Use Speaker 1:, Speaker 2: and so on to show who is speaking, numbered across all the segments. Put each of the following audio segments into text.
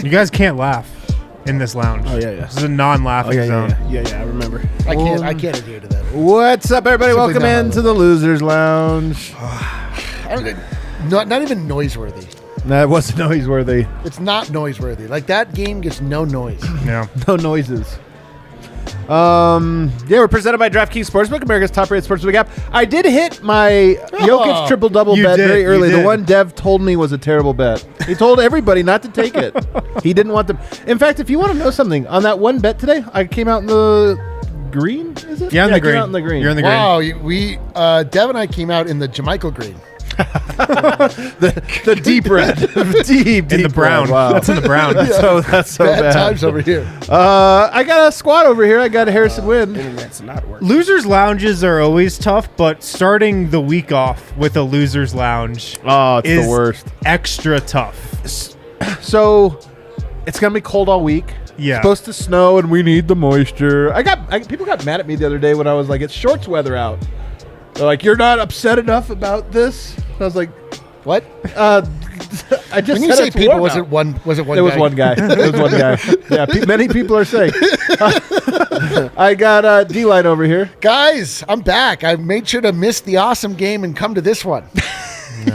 Speaker 1: You guys can't laugh in this lounge.
Speaker 2: Oh, yeah.
Speaker 1: This is a non-laughing zone.
Speaker 2: Yeah, I remember.
Speaker 3: I can't adhere to that.
Speaker 2: What's up, everybody?
Speaker 3: Simply
Speaker 2: Welcome
Speaker 3: not
Speaker 2: into the Losers Lounge.
Speaker 3: Not even noiseworthy.
Speaker 2: That wasn't noiseworthy.
Speaker 3: It's not noiseworthy. Like, that game gets no noise.
Speaker 1: Yeah.
Speaker 2: No noises. We're presented by DraftKings Sportsbook, America's top-rated sportsbook app. I did hit my Jokic triple-double bet very early. The one Dev told me was a terrible bet. He told everybody not to take it. He didn't want them. In fact, if you want to know something, on that one bet today, I came out in the green, is it?
Speaker 1: Yeah,
Speaker 2: I came out in the green.
Speaker 1: You're in the green.
Speaker 3: Wow, Dev and I came out in the JaMychal Green.
Speaker 2: the deep red. deep
Speaker 1: in the brown.
Speaker 2: Red. Wow.
Speaker 1: That's in the brown.
Speaker 2: That's so bad.
Speaker 3: Times over here.
Speaker 2: I got a squad over here. I got a Harrison Wynn.
Speaker 4: Internet's not working.
Speaker 1: Losers lounges are always tough, but starting the week off with a losers lounge
Speaker 2: It's
Speaker 1: is
Speaker 2: the worst.
Speaker 1: extra tough.
Speaker 2: So it's gonna be cold all week.
Speaker 1: Yeah.
Speaker 2: It's supposed to snow, and we need the moisture. People got mad at me the other day when I was like, "It's shorts weather out." They're like, "You're not upset enough about this?" I was like,
Speaker 3: What?
Speaker 2: I just
Speaker 3: When you
Speaker 2: said
Speaker 3: say
Speaker 2: it's
Speaker 3: people,
Speaker 2: warm
Speaker 3: was
Speaker 2: out.
Speaker 3: it one? Was it one?
Speaker 2: It
Speaker 3: guy?
Speaker 2: was one guy. It was one guy. Yeah, many people are saying. I got D-Line over here.
Speaker 3: Guys, I'm back. I made sure to miss the awesome game and come to this one.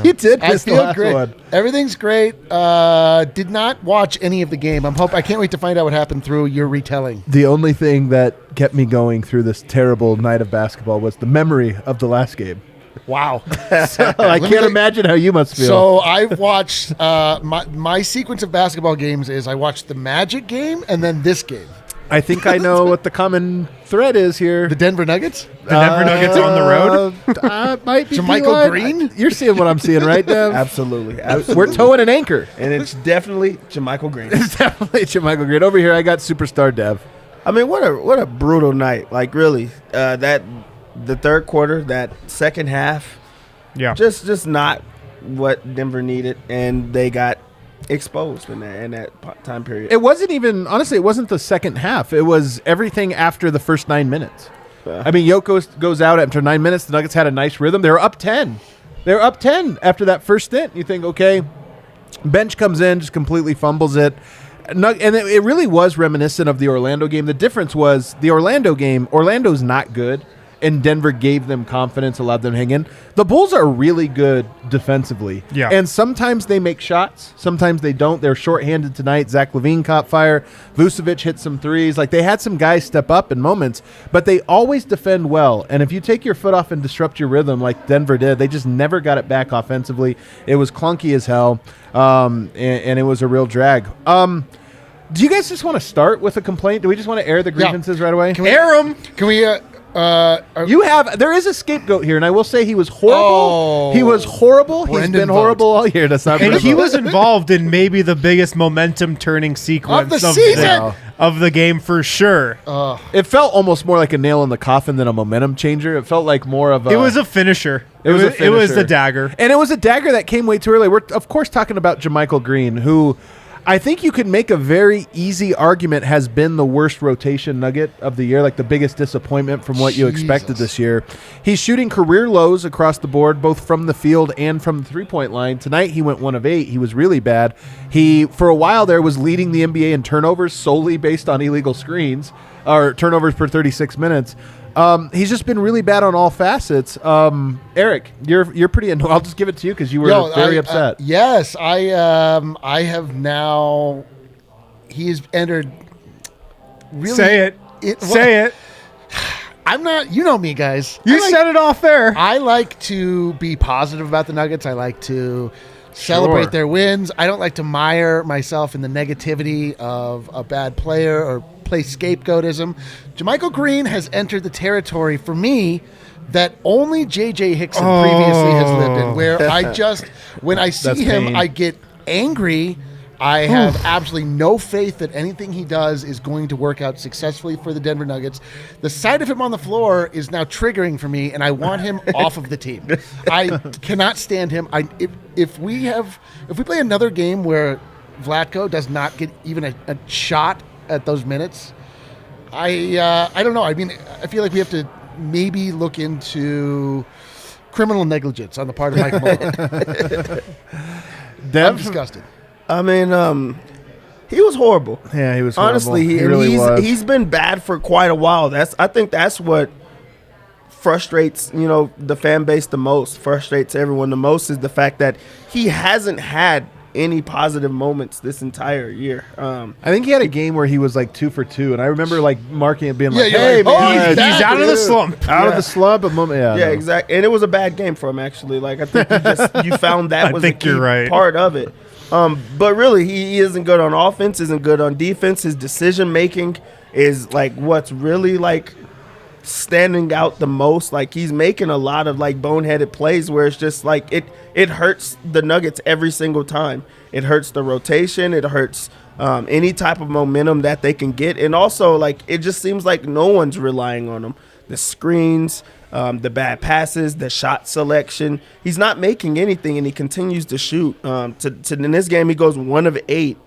Speaker 2: You did
Speaker 3: I
Speaker 2: miss the
Speaker 3: feel
Speaker 2: last
Speaker 3: great.
Speaker 2: one.
Speaker 3: Everything's great. Did not watch any of the game. I can't wait to find out what happened through your retelling.
Speaker 2: The only thing that kept me going through this terrible night of basketball was the memory of the last game.
Speaker 3: Wow.
Speaker 2: I can't imagine how you must feel.
Speaker 3: So I've watched my sequence of basketball games is I watched the Magic game and then this game.
Speaker 2: I think I know what the common thread is here.
Speaker 3: The Denver Nuggets?
Speaker 1: The Denver Nuggets on the road?
Speaker 2: Might be
Speaker 3: JaMychal
Speaker 2: D-Line.
Speaker 3: Green?
Speaker 2: You're seeing what I'm seeing, right, Dev?
Speaker 4: Absolutely.
Speaker 2: We're towing an anchor.
Speaker 4: And it's definitely JaMychal Green.
Speaker 2: It's definitely JaMychal Green. Over here, I got Superstar Dev.
Speaker 4: I mean, what a brutal night. Like, really, the third quarter, that second half,
Speaker 1: Yeah.
Speaker 4: just not what Denver needed, and they got exposed in that time period.
Speaker 2: It wasn't even, honestly, it wasn't the second half. It was everything after the first 9 minutes. I mean, Jokic goes out after 9 minutes. The Nuggets had a nice rhythm. They were up 10. They were up 10 after that first stint. You think, okay, bench comes in, just completely fumbles it. And it really was reminiscent of the Orlando game. The difference was the Orlando game, Orlando's not good, and Denver gave them confidence, allowed them to hang in. The Bulls are really good defensively.
Speaker 1: Yeah.
Speaker 2: And sometimes they make shots. Sometimes they don't. They're shorthanded tonight. Zach Lavine caught fire. Vucevic hit some threes. Like, they had some guys step up in moments, but they always defend well. And if you take your foot off and disrupt your rhythm like Denver did, they just never got it back offensively. It was clunky as hell, and it was a real drag. Do you guys just want to start with a complaint? Do we just want to air the grievances right away?
Speaker 1: Air them.
Speaker 3: Can we
Speaker 2: There is a scapegoat here, and I will say he was horrible.
Speaker 3: Oh.
Speaker 2: He was horrible. He's
Speaker 3: Brendan
Speaker 2: been horrible
Speaker 3: Vogt.
Speaker 2: all year. That's not
Speaker 1: And
Speaker 2: Brendan
Speaker 1: he
Speaker 2: Vogt.
Speaker 1: was involved in maybe the biggest momentum-turning sequence
Speaker 3: Of the season.
Speaker 1: of the game for sure.
Speaker 2: It felt almost more like a nail in the coffin than a momentum changer. It felt like more of a...
Speaker 1: It was a finisher.
Speaker 2: It was a
Speaker 1: It was
Speaker 2: finisher.
Speaker 1: the dagger.
Speaker 2: And it was a dagger that came way too early. We're, of course, talking about JaMychal Green, who I think you could make a very easy argument has been the worst rotation Nugget of the year, like the biggest disappointment from what you expected this year. He's shooting career lows across the board, both from the field and from the three-point line. Tonight, he went 1 of 8. He was really bad. He, for a while there, was leading the NBA in turnovers solely based on illegal screens, or turnovers per 36 minutes. He's just been really bad on all facets. Eric, you're pretty annoyed. I'll just give it to you because you were very upset.
Speaker 3: Yes, I have now. He has entered. Really,
Speaker 1: Say it. Say it.
Speaker 3: I'm not. You know me, guys.
Speaker 1: You said it off there.
Speaker 3: I like to be positive about the Nuggets. I like to celebrate their wins. I don't like to mire myself in the negativity of a bad player or play scapegoatism. JaMychal Green has entered the territory for me that only J.J. Hickson previously has lived in, where I just, when I see him,
Speaker 2: pain.
Speaker 3: I get angry. I have absolutely no faith that anything he does is going to work out successfully for the Denver Nuggets. The sight of him on the floor is now triggering for me, and I want him off of the team. I cannot stand him. If we play another game where Vlatko does not get even a shot at those minutes, I don't know. I mean, I feel like we have to maybe look into criminal negligence on the part of Michael Malone.
Speaker 2: Dev?
Speaker 3: I'm disgusted.
Speaker 4: I mean, He was horrible.
Speaker 2: Yeah, he was
Speaker 4: honestly.
Speaker 2: horrible. He really was.
Speaker 4: He's been bad for quite a while. I think that's what frustrates the fan base the most. Frustrates everyone the most is the fact that he hasn't had any positive moments this entire year.
Speaker 2: I think he had a game where he was like 2 for 2, and I remember like marking it, being like,
Speaker 3: you're
Speaker 2: "Hey,
Speaker 3: like,
Speaker 2: man,
Speaker 3: oh,
Speaker 1: He's out of the slump.
Speaker 2: out of the slump." A moment,
Speaker 4: Yeah, exactly. And it was a bad game for him, actually. Like, I think you found that
Speaker 1: I
Speaker 4: was
Speaker 1: think
Speaker 4: the key
Speaker 1: you're right.
Speaker 4: part of it. But really, he isn't good on offense, isn't good on defense. His decision making is like what's really like standing out the most. Like, he's making a lot of like boneheaded plays where it's just like it hurts the Nuggets every single time. It hurts the rotation. It hurts any type of momentum that they can get. And also, like, it just seems like no one's relying on him. The screens, the bad passes, the shot selection. He's not making anything, and he continues to shoot. In this game, he goes 1 of 8,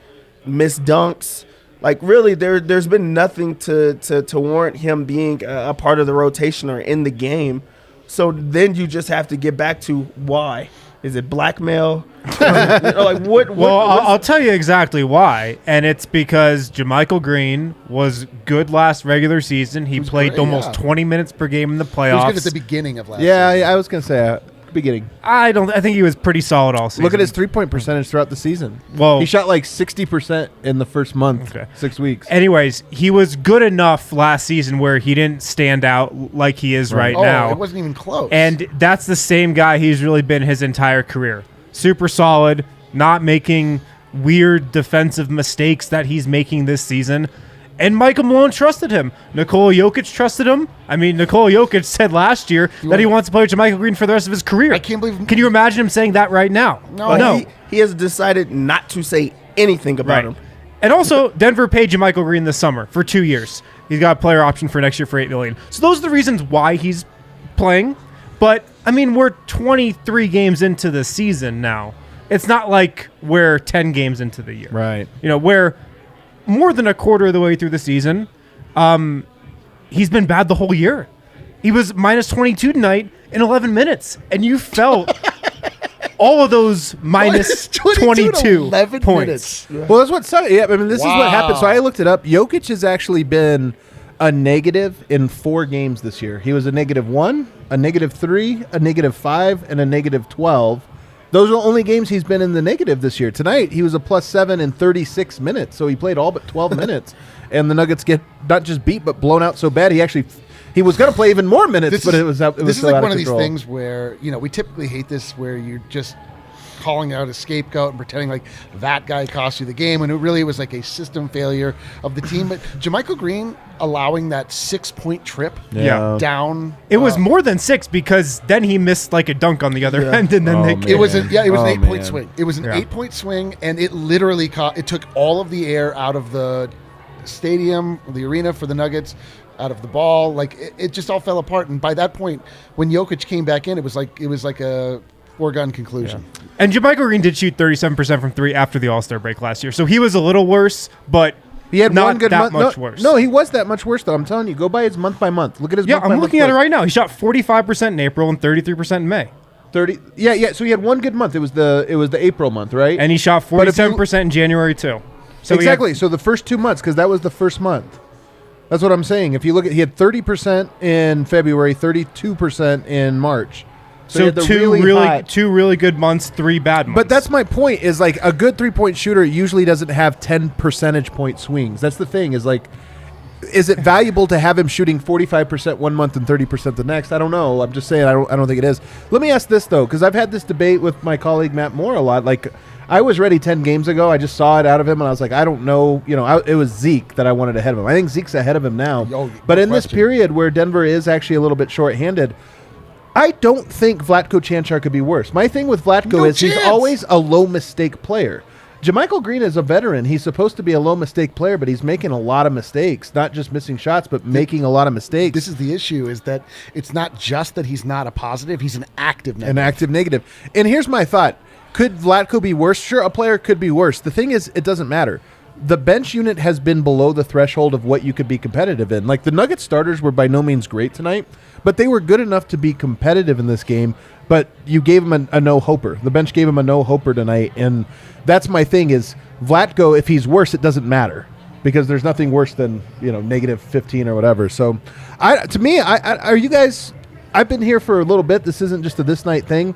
Speaker 4: missed dunks. Like, really, there's been nothing to warrant him being a part of the rotation or in the game. So then you just have to get back to why. Is it blackmail?
Speaker 1: I'll tell you exactly why, and it's because JaMychal Green was good last regular season. He played
Speaker 3: great,
Speaker 1: almost 20 minutes per game in the playoffs.
Speaker 3: He was good at the beginning of last season.
Speaker 2: Yeah, I was gonna say beginning.
Speaker 1: I think he was pretty solid all season.
Speaker 2: Look at his 3-point percentage throughout the season.
Speaker 1: Well,
Speaker 2: he shot like 60% in the first month, 6 weeks.
Speaker 1: Anyways, he was good enough last season where he didn't stand out like he is right now.
Speaker 3: It wasn't even close.
Speaker 1: And that's the same guy he's really been his entire career. Super solid, not making weird defensive mistakes that he's making this season. And Michael Malone trusted him. Nikola Jokic trusted him. I mean, Nikola Jokic said last year that he wants to play with JaMychal Green for the rest of his career.
Speaker 3: I can't believe.
Speaker 1: Can you imagine him saying that right now?
Speaker 3: No.
Speaker 4: He has decided not to say anything about him.
Speaker 1: And also, Denver paid JaMychal Green this summer for 2 years. He's got a player option for next year for $8 million. So those are the reasons why he's playing. But, I mean, we're 23 games into the season now. It's not like we're 10 games into the year.
Speaker 2: Right.
Speaker 1: We're more than a quarter of the way through the season. He's been bad the whole year. He was minus 22 tonight in 11 minutes. And you felt all of those minus 22 points.
Speaker 2: Well, that's what sucks. Yeah, I mean, this is what happened. So I looked it up. Jokic has actually been a negative in 4 games this year. He was a -1, a -3, a -5, and a -12. Those are the only games he's been in the negative this year. Tonight, he was a +7 in 36 minutes, so he played all but 12 minutes. And the Nuggets get not just beat, but blown out so bad, he was going to play even more minutes, but it was
Speaker 3: This is
Speaker 2: so
Speaker 3: like
Speaker 2: out
Speaker 3: one
Speaker 2: of
Speaker 3: of these
Speaker 2: control.
Speaker 3: things where, we typically hate this, where you're just calling out a scapegoat and pretending like that guy cost you the game, and it really was like a system failure of the team. But JaMychal Green allowing that 6-point trip down.
Speaker 1: It was more than 6 because then he missed like a dunk on the other end, and then
Speaker 3: It was an 8-point
Speaker 2: man.
Speaker 3: swing. It was an 8-point swing, and it literally it took all of the air out of the stadium, the arena for the Nuggets, out of the ball. Like it just all fell apart. And by that point, when Jokic came back in, it was like a foregone conclusion.
Speaker 1: Yeah. And JaMychal Green did shoot 37% from 3 after the All-Star break last year, so he was a little worse, but
Speaker 2: he had
Speaker 1: not
Speaker 2: one good
Speaker 1: that
Speaker 2: month.
Speaker 1: much worse.
Speaker 2: No, he was that much worse though. I'm telling you, go by his month by month. Look at his.
Speaker 1: I'm looking at it right now. He shot 45% in April and 33% in May.
Speaker 2: 30. Yeah. So he had one good month. It was the April month, right?
Speaker 1: And he shot 47% in January too. So
Speaker 2: exactly. So the first 2 months, because that was the first month. That's what I'm saying. If you look at, he had 30% in February, 32% in March.
Speaker 1: So two really good months, 3 bad months.
Speaker 2: But that's my point, is like a good 3-point shooter usually doesn't have 10 percentage point swings. That's the thing, is like, is it valuable to have him shooting 45% one month and 30% the next? I don't know. I'm just saying I don't think it is. Let me ask this though, because I've had this debate with my colleague Matt Moore a lot. Like, I was ready 10 games ago. I just saw it out of him, and I was like, I don't know. It was Zeke that I wanted ahead of him. I think Zeke's ahead of him now. But in this period where Denver is actually a little bit shorthanded, I don't think Vlatko Cancar could be worse. My thing with Vlatko is he's always a low mistake player. JaMychal Green is a veteran. He's supposed to be a low mistake player, but he's making a lot of mistakes. Not just missing shots, but making a lot of mistakes.
Speaker 3: This is the issue, is that it's not just that he's not a positive, he's an active negative.
Speaker 2: An active negative. And here's my thought. Could Vlatko be worse? Sure, a player could be worse. The thing is, it doesn't matter. The bench unit has been below the threshold of what you could be competitive in. Like, the Nuggets starters were by no means great tonight, but they were good enough to be competitive in this game. But you gave them a no-hoper. The bench gave him a no-hoper tonight, and that's my thing is Vlatko, if he's worse, it doesn't matter because there's nothing worse than negative 15 or whatever. So, are you guys? I've been here for a little bit. This isn't just a this night thing.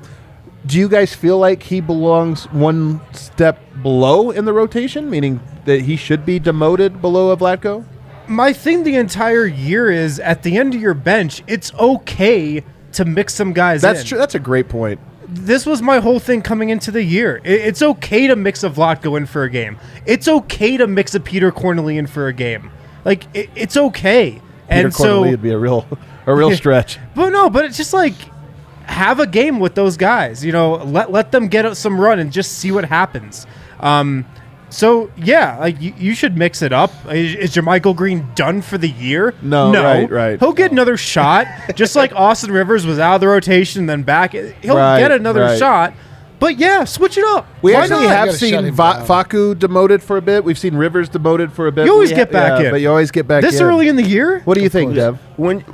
Speaker 2: Do you guys feel like he belongs one step below in the rotation, meaning that he should be demoted below a Vlatko?
Speaker 1: My thing the entire year is at the end of your bench, it's okay to mix some guys in.
Speaker 2: That's true. That's a great point.
Speaker 1: This was my whole thing coming into the year. It's okay to mix a Vlatko in for a game. It's okay to mix a Peter Cornely in for a game. Like, it's okay.
Speaker 2: Peter Cornely would be a real stretch.
Speaker 1: But it's just like, have a game with those guys. Let them get some run and just see what happens. So, yeah, like you should mix it up. Is JaMychal Green done for the year?
Speaker 2: No. Right.
Speaker 1: He'll get another shot, just like Austin Rivers was out of the rotation, then back. He'll get another shot. But, yeah, switch it up.
Speaker 2: We actually have seen Facu demoted for a bit. We've seen Rivers demoted for a bit.
Speaker 1: You always get back in.
Speaker 2: But you always get back
Speaker 1: this
Speaker 2: in.
Speaker 1: early in the year?
Speaker 2: What do you think, Dev?
Speaker 4: When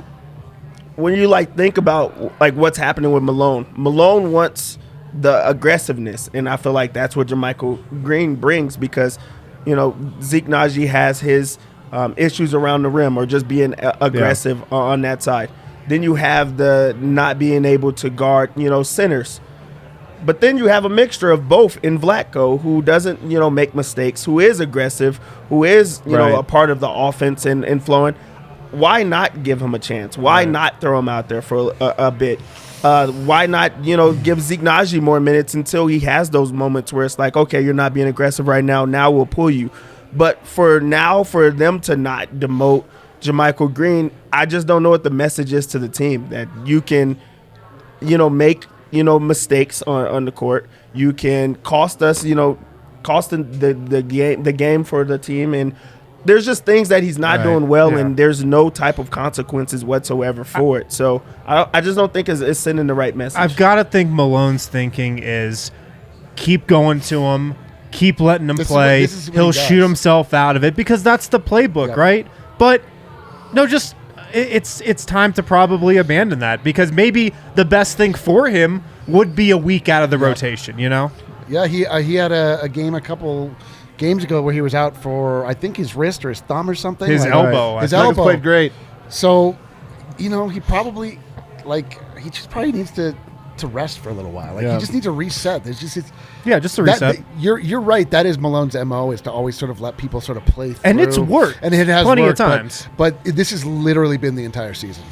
Speaker 4: you think about what's happening with Malone wants the aggressiveness, and I feel like that's what JaMychal Green brings because Zeke Naji has his issues around the rim or just being aggressive on that side. Then you have the not being able to guard centers, but then you have a mixture of both in Vlatko, who doesn't make mistakes, who is aggressive, who is a part of the offense and flowing. Why not give him a chance? Why not throw him out there for a bit? Why not, give Zeke Naji more minutes until he has those moments where it's like, okay, you're not being aggressive right now. Now we'll pull you. But for them to not demote JaMychal Green, I just don't know what the message is to the team that you can, make, mistakes on the court. You can cost us, cost the game for the team. And there's just things that he's not doing well, and there's no type of consequences whatsoever for it. So I just don't think it's sending the right message.
Speaker 1: I've got to think Malone's thinking is keep going to him, keep letting him play. He'll shoot himself out of it because that's the playbook, right? But no, just it's time to probably abandon that because maybe the best thing for him would be a week out of the rotation,
Speaker 3: Yeah, he had a game a couple games ago where he was out for, I think, his wrist or his thumb or something.
Speaker 1: His elbow.
Speaker 3: His elbow
Speaker 2: played great.
Speaker 3: So, he probably, he just probably needs to rest for a little while. He just needs to reset. There's just
Speaker 1: just a reset.
Speaker 3: You're right. That is Malone's MO, is to always sort of let people sort of play through.
Speaker 1: And it's worked.
Speaker 3: And it has
Speaker 1: plenty
Speaker 3: worked,
Speaker 1: of times.
Speaker 3: But this has literally been the entire season.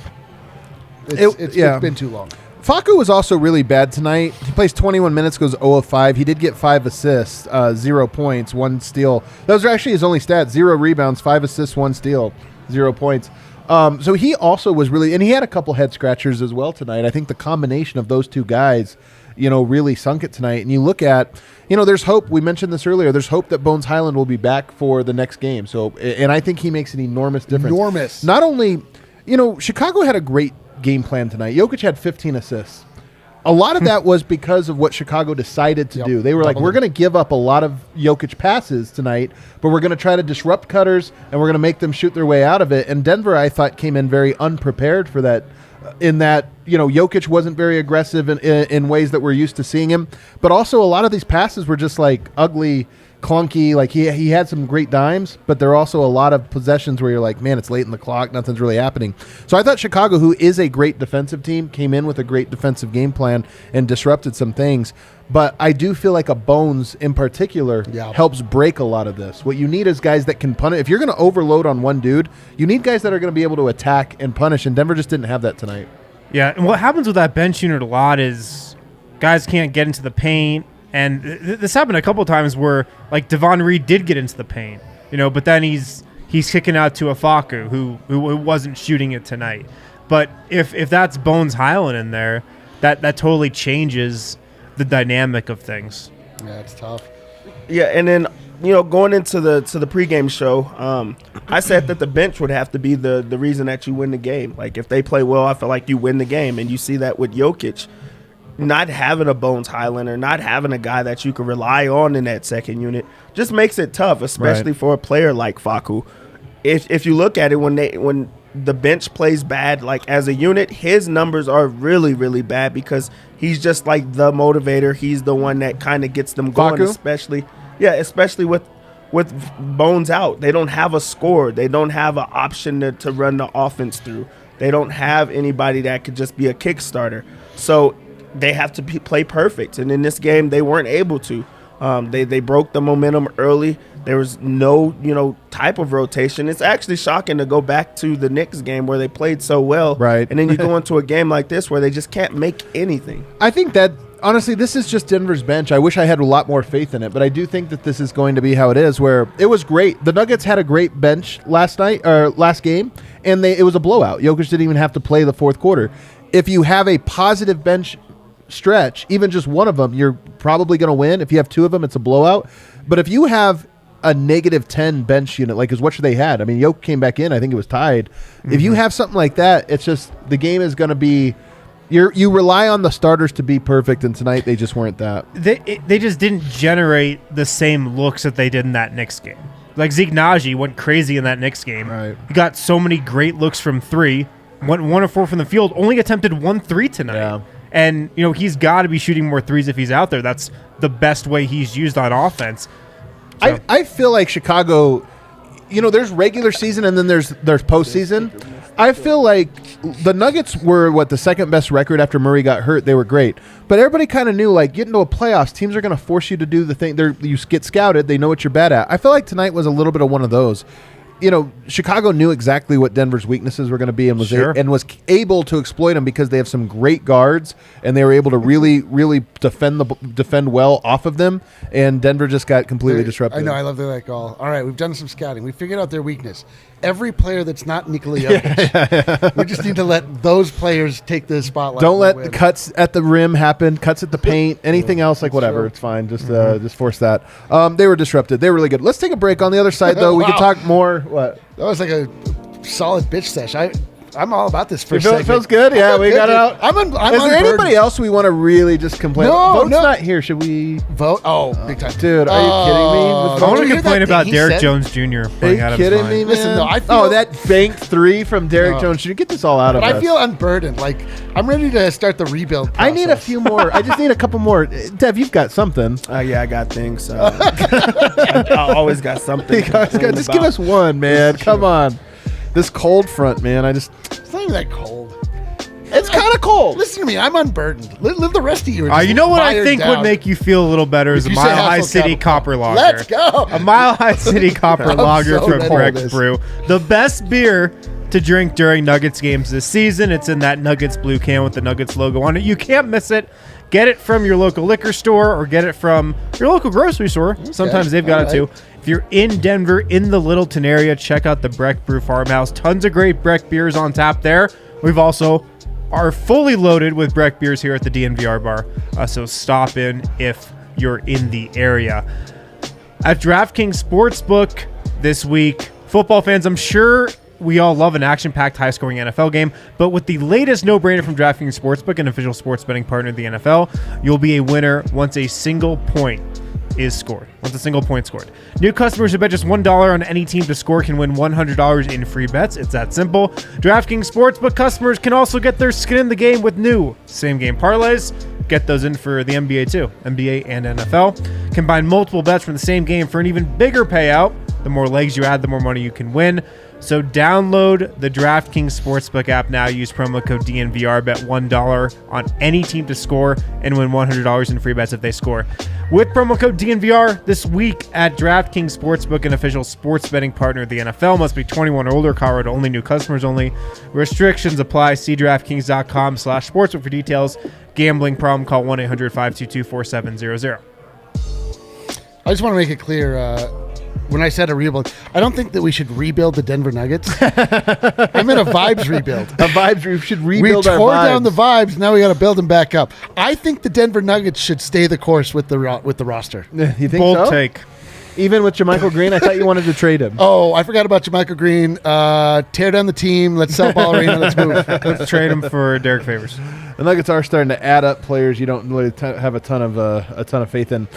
Speaker 3: It's been too long.
Speaker 2: Facu was also really bad tonight. He plays 21 minutes, goes 0 of 5. He did get 5 assists, 0 points, 1 steal. Those are actually his only stats: 0 rebounds, 5 assists, 1 steal, 0 points. So he also was really, and he had a couple head scratchers as well tonight. I think the combination of those two guys, really sunk it tonight. And you look at, there's hope. We mentioned this earlier. There's hope that Bones Highland will be back for the next game. So, and I think he makes an enormous difference.
Speaker 3: Enormous.
Speaker 2: Not only, Chicago had a great game plan tonight. Jokic had 15 assists. A lot of that was because of what Chicago decided to do. They were like, we're going to give up a lot of Jokic passes tonight, but we're going to try to disrupt cutters, and we're going to make them shoot their way out of it. And Denver, I thought, came in very unprepared for that, in that, Jokic wasn't very aggressive in ways that we're used to seeing him. But also a lot of these passes were just like ugly, clunky. Like he had some great dimes, but there are also a lot of possessions where you're like, man, it's late in the clock, nothing's really happening. So I thought Chicago, who is a great defensive team, came in with a great defensive game plan and disrupted some things. But I do feel like a Bones in particular helps break a lot of this. What you need is guys that can punish. If you're going to overload on one dude, you need guys that are going to be able to attack and punish, and Denver just didn't have that tonight.
Speaker 1: Yeah, and what happens with that bench unit a lot is guys can't get into the paint. And this happened a couple of times where, like, Devon Reed did get into the paint, but then he's kicking out to a Facu who wasn't shooting it tonight. But if that's Bones Highland in there, that totally changes the dynamic of things.
Speaker 3: Yeah, it's tough.
Speaker 4: Yeah, and then going into the pregame show, I said that the bench would have to be the reason that you win the game. Like, if they play well, I feel like you win the game, and you see that with Jokic. Not having a Bones Highland or not having a guy that you can rely on in that second unit just makes it tough, especially for a player like Facu. If you look at it, when the bench plays bad, like as a unit, his numbers are really, really bad because he's just like the motivator. He's the one that kind of gets them going,
Speaker 2: Facu?
Speaker 4: especially. Yeah, especially with Bones out. They don't have a score. They don't have an option to run the offense through. They don't have anybody that could just be a kickstarter. So they have to play perfect. And in this game, they weren't able to. They broke the momentum early. There was no, type of rotation. It's actually shocking to go back to the Knicks game where they played so well.
Speaker 2: Right.
Speaker 4: And then you go into a game like this where they just can't make anything.
Speaker 2: I think that, honestly, this is just Denver's bench. I wish I had a lot more faith in it, but I do think that this is going to be how it is, where it was great. The Nuggets had a great bench last game, and it was a blowout. Jokic didn't even have to play the fourth quarter. If you have a positive bench stretch, even just one of them, you're probably going to win. If you have two of them, it's a blowout. But if you have a -10 bench unit, like is what they had. I mean, Jokic came back in. I think it was tied. Mm-hmm. If you have something like that, it's just the game is going to be. You rely on the starters to be perfect, and tonight they just weren't that.
Speaker 1: They just didn't generate the same looks that they did in that Knicks game. Like Zeke Naji went crazy in that Knicks game.
Speaker 2: Right.
Speaker 1: He got so many great looks from three. Went 1 of 4 from the field. Only attempted 1 3 tonight.
Speaker 2: Yeah.
Speaker 1: And he's got to be shooting more threes if he's out there. That's the best way he's used on offense. So.
Speaker 2: I feel like Chicago, there's regular season and then there's postseason. I feel like the Nuggets were, the second best record after Murray got hurt. They were great. But everybody kind of knew, getting to a playoffs, teams are going to force you to do the thing. You get scouted. They know what you're bad at. I feel like tonight was a little bit of one of those. Chicago knew exactly what Denver's weaknesses were going to be and was able to exploit them because they have some great guards and they were able to really, really defend well off of them. And Denver just got completely disrupted.
Speaker 3: I know. I love that call. All right, we've done some scouting. We figured out their weakness. Every player that's not Nikola Jokic, we just need to let those players take the spotlight.
Speaker 2: Don't let the cuts at the rim happen, cuts at the paint, anything else, whatever. It's fine. Just force that. They were disrupted. They were really good. Let's take a break. On the other side, though, we can talk more. What?
Speaker 3: That was like a solid bitch sesh. I'm all about this first segment.
Speaker 2: It feels good. Yeah, we got it out. Is there anybody else we want to really just complain about? Vogt's not here. Should we
Speaker 3: vote? Oh, big time.
Speaker 2: Dude, are you kidding me?
Speaker 1: I want to complain about Derek Jones Jr. playing out of his mind.
Speaker 2: Are you kidding me, man?
Speaker 3: Listen, I feel
Speaker 2: that banked 3 from Derek Jones Jr. Get this all out of us.
Speaker 3: I feel unburdened. I'm ready to start the rebuild process.
Speaker 2: I need a few more. I just need a couple more. Dev, you've got something.
Speaker 4: Yeah, I got things. I always got something.
Speaker 2: Just give us one, man. Come on. This cold front, man.
Speaker 3: It's not even that cold.
Speaker 2: It's kind of cold.
Speaker 3: Listen to me. I'm unburdened. Live the rest of you.
Speaker 1: You know what I think would make you feel a little better is a Mile High City Copper Lager.
Speaker 3: Let's go.
Speaker 1: A Mile High City Copper Lager from Breck's Brew. The best beer to drink during Nuggets games this season. It's in that Nuggets blue can with the Nuggets logo on it. You can't miss it. Get it from your local liquor store or get it from your local grocery store. Okay. Sometimes they've got it too. If you're in Denver, in the Littleton area, check out the Breck Brew Farmhouse. Tons of great Breck beers on tap there. We've also are fully loaded with Breck beers here at the DNVR Bar. So stop in if you're in the area. At DraftKings Sportsbook this week, football fans, I'm sure we all love an action-packed, high-scoring NFL game, but with the latest no-brainer from DraftKings Sportsbook, an official sports betting partner of the NFL, you'll be a winner once a single point is scored. Once a single point scored. New customers who bet just $1 on any team to score can win $100 in free bets. It's that simple. DraftKings Sportsbook customers can also get their skin in the game with new same-game parlays. Get those in for the NBA too, NBA and NFL. Combine multiple bets from the same game for an even bigger payout. The more legs you add, the more money you can win. So download the DraftKings Sportsbook app now. Use promo code DNVR. Bet $1 on any team to score and win $100 in free bets if they score. With promo code DNVR this week at DraftKings Sportsbook, an official sports betting partner of the NFL. Must be 21 or older. Colorado only. New customers only. Restrictions apply. See DraftKings.com/sportsbook for details. Gambling problem? Call 1-800-522-4700.
Speaker 3: I just want to make it clear. When I said a rebuild, I don't think that we should rebuild the Denver Nuggets. I meant a vibes rebuild.
Speaker 2: We should rebuild our vibes.
Speaker 3: We tore down the vibes. Now we got to build them back up. I think the Denver Nuggets should stay the course with the roster.
Speaker 2: You think
Speaker 1: Bold
Speaker 2: so?
Speaker 1: take.
Speaker 2: Even with JaMychal Green, I thought you wanted to trade him.
Speaker 3: Oh, I forgot about JaMychal Green. Tear down the team. Let's sell Ball Arena. Let's move.
Speaker 1: Let's trade him for Derek Favors.
Speaker 2: The Nuggets are starting to add up players you don't really have a ton of faith in.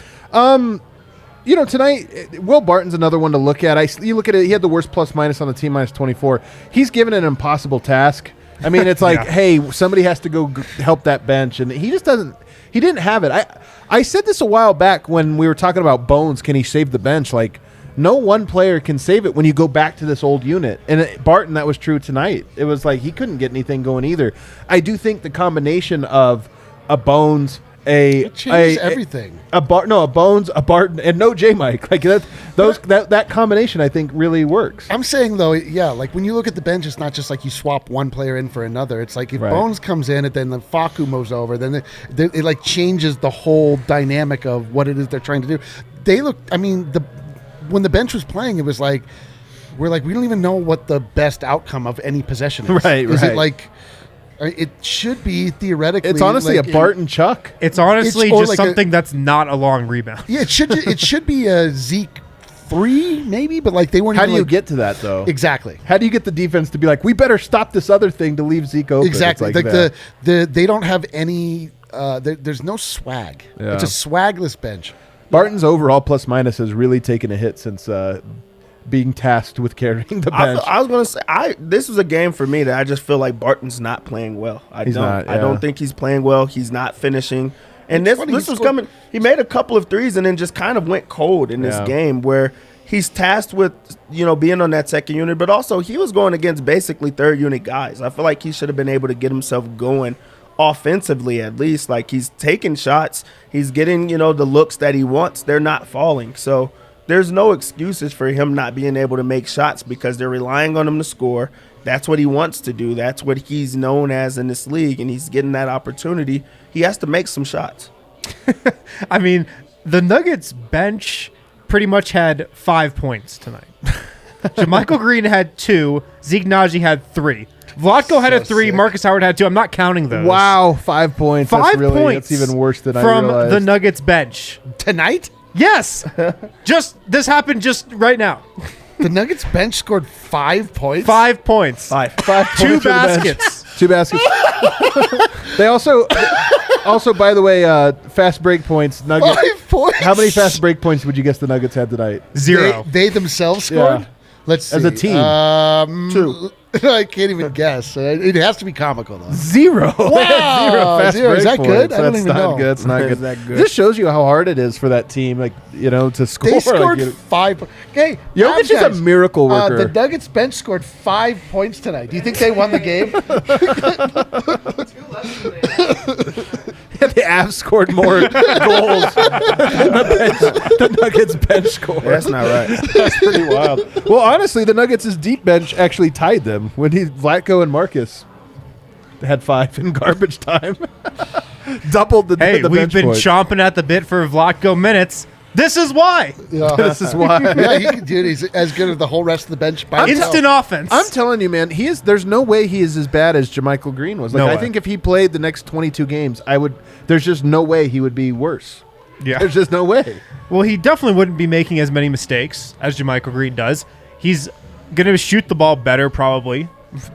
Speaker 2: Tonight, Will Barton's another one to look at. You look at it, he had the worst plus-minus on the team, -24. He's given an impossible task. I mean, it's like, hey, somebody has to go help that bench, and he just doesn't – he didn't have it. I said this a while back when we were talking about Bones. Can he save the bench? Like, no one player can save it when you go back to this old unit. And Barton, that was true tonight. It was like he couldn't get anything going either. I do think the combination of a Bones,
Speaker 3: It changes everything.
Speaker 2: a Bones, a Barton, and no J-Mike. Like that combination, I think, really works.
Speaker 3: I'm saying though, yeah, like when you look at the bench, it's not just like you swap one player in for another. It's like if
Speaker 2: Right.
Speaker 3: Bones comes in and then the Facu moves over, then it like changes the whole dynamic of what it is they're trying to do. They look. I mean, when the bench was playing, it was like we don't even know what the best outcome of any possession is.
Speaker 2: Right,
Speaker 3: Is
Speaker 2: right.
Speaker 3: it like? It should be theoretically.
Speaker 2: It's honestly
Speaker 3: like
Speaker 2: a Barton Chuck.
Speaker 1: It's honestly
Speaker 3: or
Speaker 1: just
Speaker 3: like
Speaker 1: something that's not a long rebound.
Speaker 3: Yeah, it should be a Zeke 3 maybe, but like they weren't.
Speaker 2: How
Speaker 3: even
Speaker 2: do you
Speaker 3: like,
Speaker 2: get to that though?
Speaker 3: exactly?
Speaker 2: How do you get the defense to be like, we better stop this other thing to leave Zeke open?
Speaker 3: Exactly.
Speaker 2: It's
Speaker 3: Like
Speaker 2: that.
Speaker 3: they don't have any. There's no swag.
Speaker 2: Yeah.
Speaker 3: It's a swagless bench.
Speaker 2: Barton's overall plus minus has really taken a hit since being tasked with carrying the bench.
Speaker 4: I was gonna say this was a game for me that I just feel like Barton's not playing well. I don't think he's playing well. He's not finishing. And
Speaker 3: It's
Speaker 4: this
Speaker 3: funny,
Speaker 4: was
Speaker 3: he scored-
Speaker 4: coming. He made a couple of threes and then just kind of went cold in this
Speaker 2: Yeah.
Speaker 4: game where he's tasked with being on that second unit, but also he was going against basically third unit guys. I feel like he should have been able to get himself going offensively at least. Like he's taking shots, he's getting the looks that he wants. They're not falling, so there's no excuses for him not being able to make shots because they're relying on him to score. That's what he wants to do. That's what he's known as in this league, and he's getting that opportunity. He has to make some shots.
Speaker 1: I mean, the Nuggets bench pretty much had 5 points tonight. JaMychal Green had 2. Zeke Naji had 3. Vlatko had a 3.
Speaker 3: sick.
Speaker 1: Marcus Howard had 2. I'm not counting those.
Speaker 2: Wow, 5 points.
Speaker 1: 5
Speaker 2: That's really,
Speaker 1: points.
Speaker 2: That's even worse than I
Speaker 1: from
Speaker 2: realized.
Speaker 1: the Nuggets bench.
Speaker 3: Tonight,
Speaker 1: Yes. This happened just right now.
Speaker 3: the Nuggets bench scored 5 points.
Speaker 1: 5 points.
Speaker 2: 5
Speaker 1: 2
Speaker 2: points for the bench.
Speaker 1: baskets.
Speaker 2: 2 baskets. They also, by the way, fast break points. Nuggets.
Speaker 3: 5 points.
Speaker 2: How many fast break points would you guess the Nuggets had tonight?
Speaker 1: 0.
Speaker 3: They themselves scored.
Speaker 2: Yeah.
Speaker 3: Let's see.
Speaker 2: As a team.
Speaker 3: 2. I can't even guess. It has to be comical though.
Speaker 2: 0.
Speaker 3: Wow.
Speaker 2: 0 fast
Speaker 3: Zero. Is
Speaker 2: break
Speaker 3: that good?
Speaker 2: points.
Speaker 3: I don't
Speaker 2: That's
Speaker 3: even
Speaker 2: not
Speaker 3: know.
Speaker 2: good. It's not
Speaker 4: Is
Speaker 2: good.
Speaker 4: that good?
Speaker 2: This shows you how hard it is for that team, to score.
Speaker 3: They scored
Speaker 2: Like,
Speaker 3: 5. Okay,
Speaker 2: Jokic is a miracle worker.
Speaker 3: The Nuggets bench scored 5 points tonight. Do you think they won the game?
Speaker 2: the Avs scored more goals than the Nuggets bench scored.
Speaker 4: That's not right.
Speaker 2: That's pretty wild. Well, honestly, the Nuggets' deep bench actually tied them when Vlatko and Marcus had 5 in garbage time. Doubled the
Speaker 1: Hey,
Speaker 2: the
Speaker 1: we've
Speaker 2: bench
Speaker 1: been
Speaker 2: points.
Speaker 1: chomping at the bit for Vlatko minutes. This is why.
Speaker 2: This is why.
Speaker 3: Yeah, dude, he's as good as the whole rest of the bench by himself.
Speaker 1: Instant offense.
Speaker 2: I'm telling you, man, he is. There's no way he is as bad as JaMychal Green was. Like,
Speaker 1: No
Speaker 2: I
Speaker 1: way.
Speaker 2: think if he played the next 22 games, there's just no way he would be worse.
Speaker 1: Yeah.
Speaker 2: There's just no way.
Speaker 1: Well, he definitely wouldn't be making as many mistakes as JaMychal Green does. He's going to shoot the ball better probably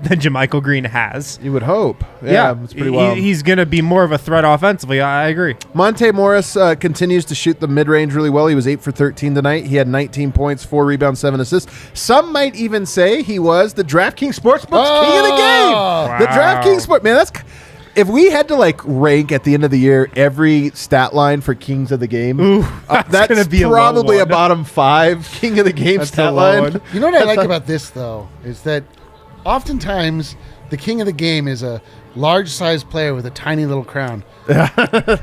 Speaker 1: than JaMychal Green has.
Speaker 2: You would hope. Yeah, it's pretty wild.
Speaker 1: He's going to be more of a threat offensively. I agree.
Speaker 2: Monte Morris continues to shoot the mid-range really well. He was 8 for 13 tonight. He had 19 points, 4 rebounds, 7 assists. Some might even say he was the DraftKings Sportsbook's king of the game.
Speaker 1: Wow.
Speaker 2: The DraftKings Sport. Man, if we had to rank at the end of the year every stat line for Kings of the Game, that's
Speaker 1: gonna be a low
Speaker 2: probably a
Speaker 1: one.
Speaker 2: bottom 5 King of the Game
Speaker 1: That's
Speaker 2: stat
Speaker 1: a low
Speaker 2: line.
Speaker 1: one.
Speaker 3: You know what I like about this though is that oftentimes the king of the game is a large-sized player with a tiny little crown. But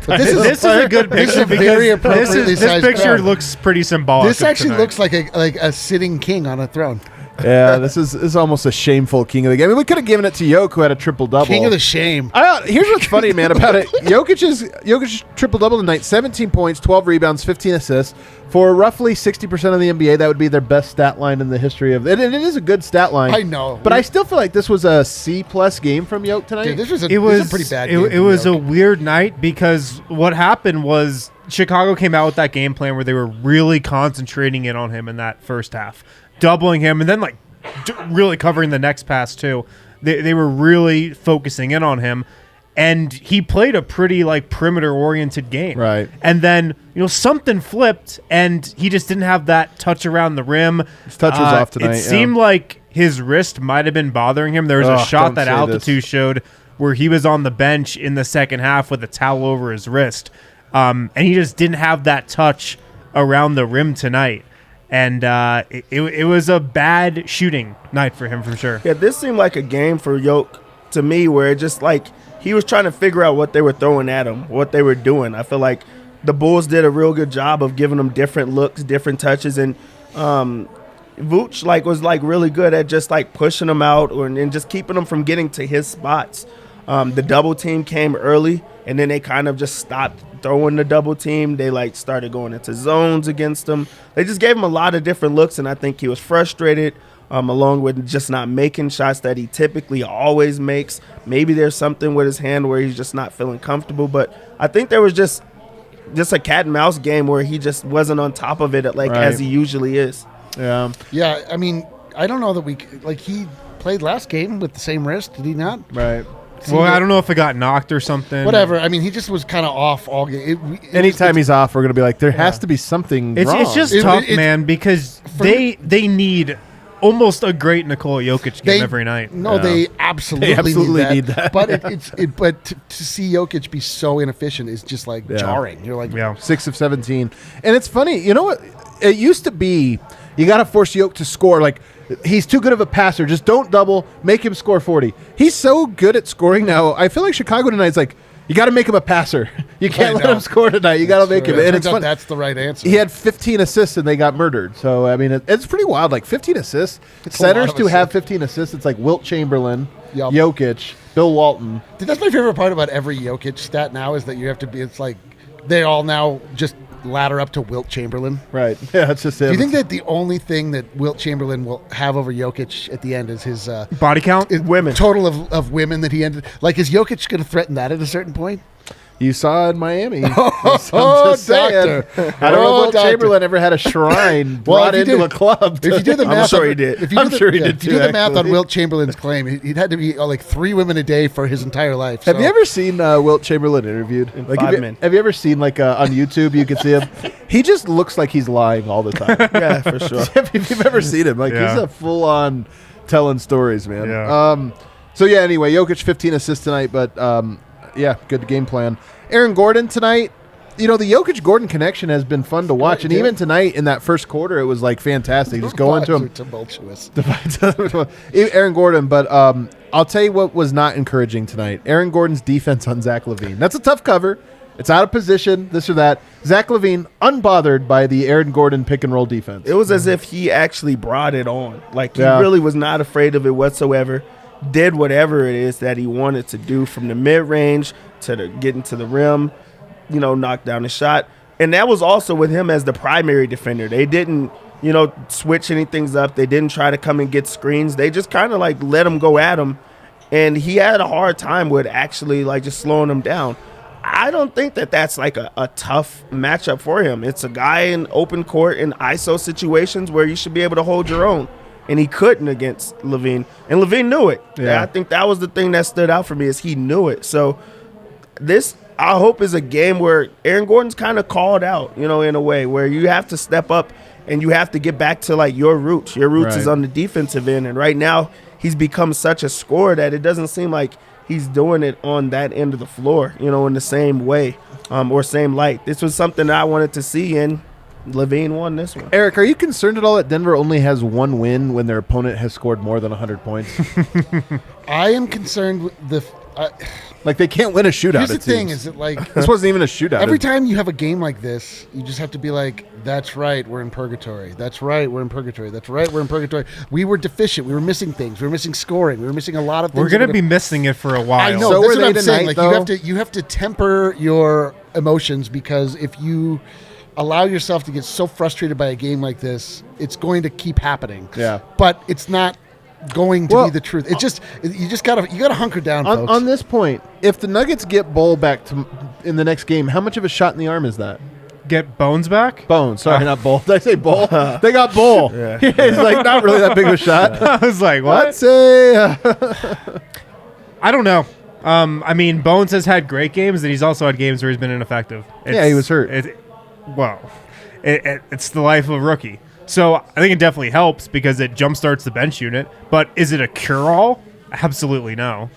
Speaker 1: This is a good
Speaker 3: This is
Speaker 1: picture
Speaker 3: a very
Speaker 1: because
Speaker 3: appropriately
Speaker 1: this
Speaker 3: sized
Speaker 1: picture
Speaker 3: crowd.
Speaker 1: looks pretty symbolic.
Speaker 3: This
Speaker 1: of
Speaker 3: actually
Speaker 1: tonight.
Speaker 3: looks like a sitting king on a throne.
Speaker 2: Yeah, this is almost a shameful King of the Game. I mean, we could have given it to Jokic, who had a triple-double.
Speaker 3: King of the shame.
Speaker 2: Here's what's funny, man, about it. Jokic triple-double tonight, 17 points, 12 rebounds, 15 assists. For roughly 60% of the NBA, that would be their best stat line in the history of it. And it is a good stat line.
Speaker 3: I know.
Speaker 2: But I still feel like this was a C-plus game from Jokic tonight.
Speaker 3: Dude, this was
Speaker 1: It was
Speaker 3: a pretty bad game.
Speaker 1: It was a weird night because what happened was Chicago came out with that game plan where they were really concentrating in on him in that first half, doubling him, and then really covering the next pass too. They were really focusing in on him, and he played a pretty perimeter oriented game.
Speaker 2: Right.
Speaker 1: And then something flipped, and he just didn't have that touch around the rim.
Speaker 2: His touch was off tonight,
Speaker 1: It
Speaker 2: yeah.
Speaker 1: seemed like his wrist might have been bothering him. There was a
Speaker 2: Ugh,
Speaker 1: shot
Speaker 2: don't
Speaker 1: that
Speaker 2: say
Speaker 1: Altitude showed where he was on the bench in the second half with a towel over his wrist. and he just didn't have that touch around the rim tonight. And it was a bad shooting night for him for sure.
Speaker 4: Yeah, this seemed like a game for Yoke to me where it just like he was trying to figure out what they were throwing at him, what they were doing. I feel like the Bulls did a real good job of giving him different looks, different touches, and Vooch was really good at just like pushing him out and just keeping him from getting to his spots. The double team came early, and then they kind of just stopped throwing the double team. They like started going into zones against him. They just gave him a lot of different looks, and I think he was frustrated, along with just not making shots that he typically always makes. Maybe there's something with his hand where he's just not feeling comfortable, but I think there was just a cat and mouse game where he just wasn't on top of it as he usually is.
Speaker 2: Yeah.
Speaker 3: Yeah, I mean, I don't know that he played last game with the same wrist, did he not?
Speaker 2: Right.
Speaker 1: Well, I don't know if it got knocked or something.
Speaker 3: Whatever. I mean, he just was kind of off all game.
Speaker 2: Anytime he's off, we're going to be like, there has to be something wrong.
Speaker 1: It's just tough, man, because they need almost a great Nikola Jokic game every night.
Speaker 3: No, they absolutely need that. But to see Jokic be so inefficient is just jarring. You're like,
Speaker 2: 6 of 17. And it's funny, you know what? It used to be you got to force Jokic to score. Like, he's too good of a passer. Just don't double. Make him score 40. He's so good at scoring now. I feel like Chicago tonight's like, you got to make him a passer. You can't let him score tonight. You got to make him.
Speaker 3: And it's fun. That's the right answer.
Speaker 2: He had 15 assists and they got murdered. So, I mean, it's pretty wild. Like 15 assists. Centers to have 15 assists. It's like Wilt Chamberlain, Jokic, Bill Walton.
Speaker 3: Dude, that's my favorite part about every Jokic stat now is that you have to be, it's like they all now just ladder up to Wilt Chamberlain.
Speaker 2: Right. Yeah, it's just him.
Speaker 3: Do you think that the only thing that Wilt Chamberlain will have over Jokic at the end is his
Speaker 1: body count?
Speaker 3: Women. Total of women that he ended. Like, is Jokic going to threaten that at a certain point?
Speaker 2: You saw in Miami.
Speaker 3: Doctor.
Speaker 2: I don't know if Wilt Chamberlain ever had a shrine brought into a club.
Speaker 3: If you do the math,
Speaker 4: I'm sure he did.
Speaker 3: If you do the math on Wilt Chamberlain's claim, he'd had to be like 3 women a day for his entire life.
Speaker 2: Have you ever seen Wilt Chamberlain interviewed? Have you ever seen on YouTube? You can see him. He just looks like he's lying all the time.
Speaker 4: Yeah, for sure.
Speaker 2: If you've ever seen him, he's a full-on telling stories, man.
Speaker 1: Yeah.
Speaker 2: Anyway, Jokic 15 assists tonight, but good game plan. Aaron Gordon tonight. The Jokic-Gordon connection has been fun to watch, and even tonight in that first quarter, it was fantastic. Just going to him,
Speaker 3: tumultuous.
Speaker 2: Aaron Gordon. But I'll tell you what was not encouraging tonight. Aaron Gordon's defense on Zach Lavine. That's a tough cover. It's out of position, this or that. Zach Lavine unbothered by the Aaron Gordon pick and roll defense.
Speaker 4: It was as if he actually brought it on. He really was not afraid of it whatsoever. Did whatever it is that he wanted to do from the mid-range to getting to the rim, knock down the shot. And that was also with him as the primary defender. They didn't, switch anything up. They didn't try to come and get screens. They just kind of let him go at him. And he had a hard time with actually just slowing him down. I don't think that that's a tough matchup for him. It's a guy in open court in ISO situations where you should be able to hold your own. And he couldn't against Lavine. And Lavine knew it. Yeah. I think that was the thing that stood out for me is he knew it. So this, I hope, is a game where Aaron Gordon's kind of called out, in a way, where you have to step up and you have to get back to, your roots. Your roots is on the defensive end. And right now he's become such a scorer that it doesn't seem like he's doing it on that end of the floor, in the same way or same light. This was something that I wanted to see, and Lavine won this one.
Speaker 2: Eric, are you concerned at all that Denver only has one win when their opponent has scored more than 100 points?
Speaker 3: I am concerned with
Speaker 2: they can't win a shootout.
Speaker 3: Here's the thing: is it
Speaker 2: this wasn't even a shootout?
Speaker 3: Every time you have a game like this, you just have to be like, "That's right, we're in purgatory. That's right, we're in purgatory. That's right, we're in purgatory." We were deficient. We were missing things. We were missing scoring. We were missing a lot of things.
Speaker 1: We're gonna be missing it for a while.
Speaker 3: I know.
Speaker 2: So
Speaker 3: that's
Speaker 2: were
Speaker 3: what
Speaker 2: they
Speaker 3: I'm saying.
Speaker 2: tonight,
Speaker 3: You have to temper your emotions, because if you allow yourself to get so frustrated by a game like this, it's going to keep happening.
Speaker 2: Yeah.
Speaker 3: But it's not going to be the truth. You gotta hunker down, folks.
Speaker 2: On this point, if the Nuggets get Bol back in the next game, how much of a shot in the arm is that?
Speaker 1: Get Bones back?
Speaker 2: Bones, sorry, not Bol. Did I say Bol? They got Bol. Yeah. It's not really that big of a shot.
Speaker 1: I was like, what?
Speaker 2: Let's say
Speaker 1: I don't know. Bones has had great games, and he's also had games where he's been ineffective.
Speaker 2: He was hurt.
Speaker 1: It's the life of a rookie. So I think it definitely helps because it jumpstarts the bench unit. But is it a cure-all? Absolutely no.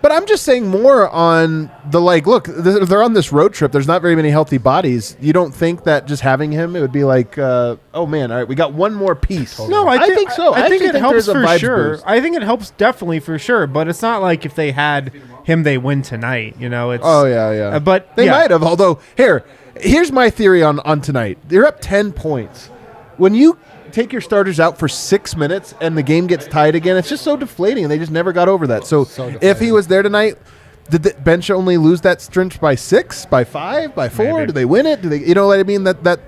Speaker 2: But I'm just saying more on the look, they're on this road trip. There's not very many healthy bodies. You don't think that just having him, it would be like, oh man, all right, we got one more piece.
Speaker 1: No, I think so. I think it helps
Speaker 2: there's a
Speaker 1: for
Speaker 2: vibes
Speaker 1: sure.
Speaker 2: boost.
Speaker 1: I think it helps definitely for sure. But it's not like if they had him, they win tonight. You know, it's
Speaker 2: yeah.
Speaker 1: But
Speaker 2: they might have. Although here's my theory on tonight. They're up 10 points. When you take your starters out for 6 minutes and the game gets tied again, it's just so deflating, and they just never got over that. So if he was there tonight, did the bench only lose that stretch by 6, by 5, by 4?
Speaker 1: Maybe.
Speaker 2: Do they win it? Do they? You know what I mean? That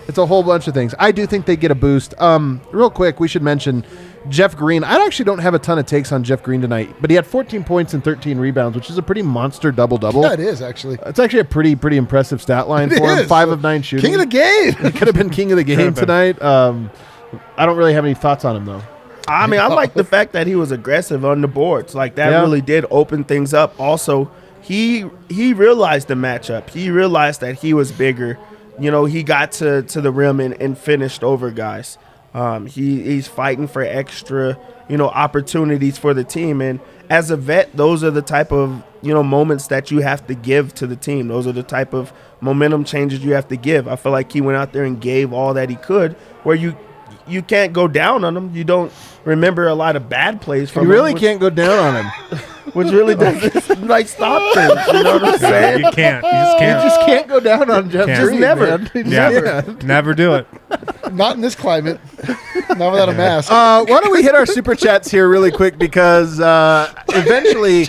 Speaker 2: it's a whole bunch of things. I do think they get a boost. Real quick, we should mention Jeff Green. I actually don't have a ton of takes on Jeff Green tonight, but he had 14 points and 13 rebounds, which is a pretty monster double-double.
Speaker 3: Yeah, it is, actually.
Speaker 2: It's actually a pretty impressive stat line for him. 5 of 9 shooting.
Speaker 3: King of the game.
Speaker 2: He could have been king of the game tonight. I don't really have any thoughts on him, though.
Speaker 4: I mean, I like the fact that he was aggressive on the boards. Like, that really did open things up. Also, he realized the matchup. He realized that he was bigger. You know, he got to the rim and finished over guys. He's fighting for extra, opportunities for the team. And as a vet, those are the type of, moments that you have to give to the team. Those are the type of momentum changes you have to give. I feel like he went out there and gave all that he could, where you can't go down on him. You don't remember a lot of bad plays from him.
Speaker 2: You really can't go down on him.
Speaker 4: Which really doesn't stop things. You know what I'm saying?
Speaker 1: You can't. You just can't.
Speaker 2: You just can't go down on Jeff
Speaker 1: Can't.
Speaker 2: Green,
Speaker 4: Never.
Speaker 2: man.
Speaker 1: Never do it.
Speaker 3: Not in this climate. Not without a mask.
Speaker 2: Why don't we hit our super chats here really quick, because eventually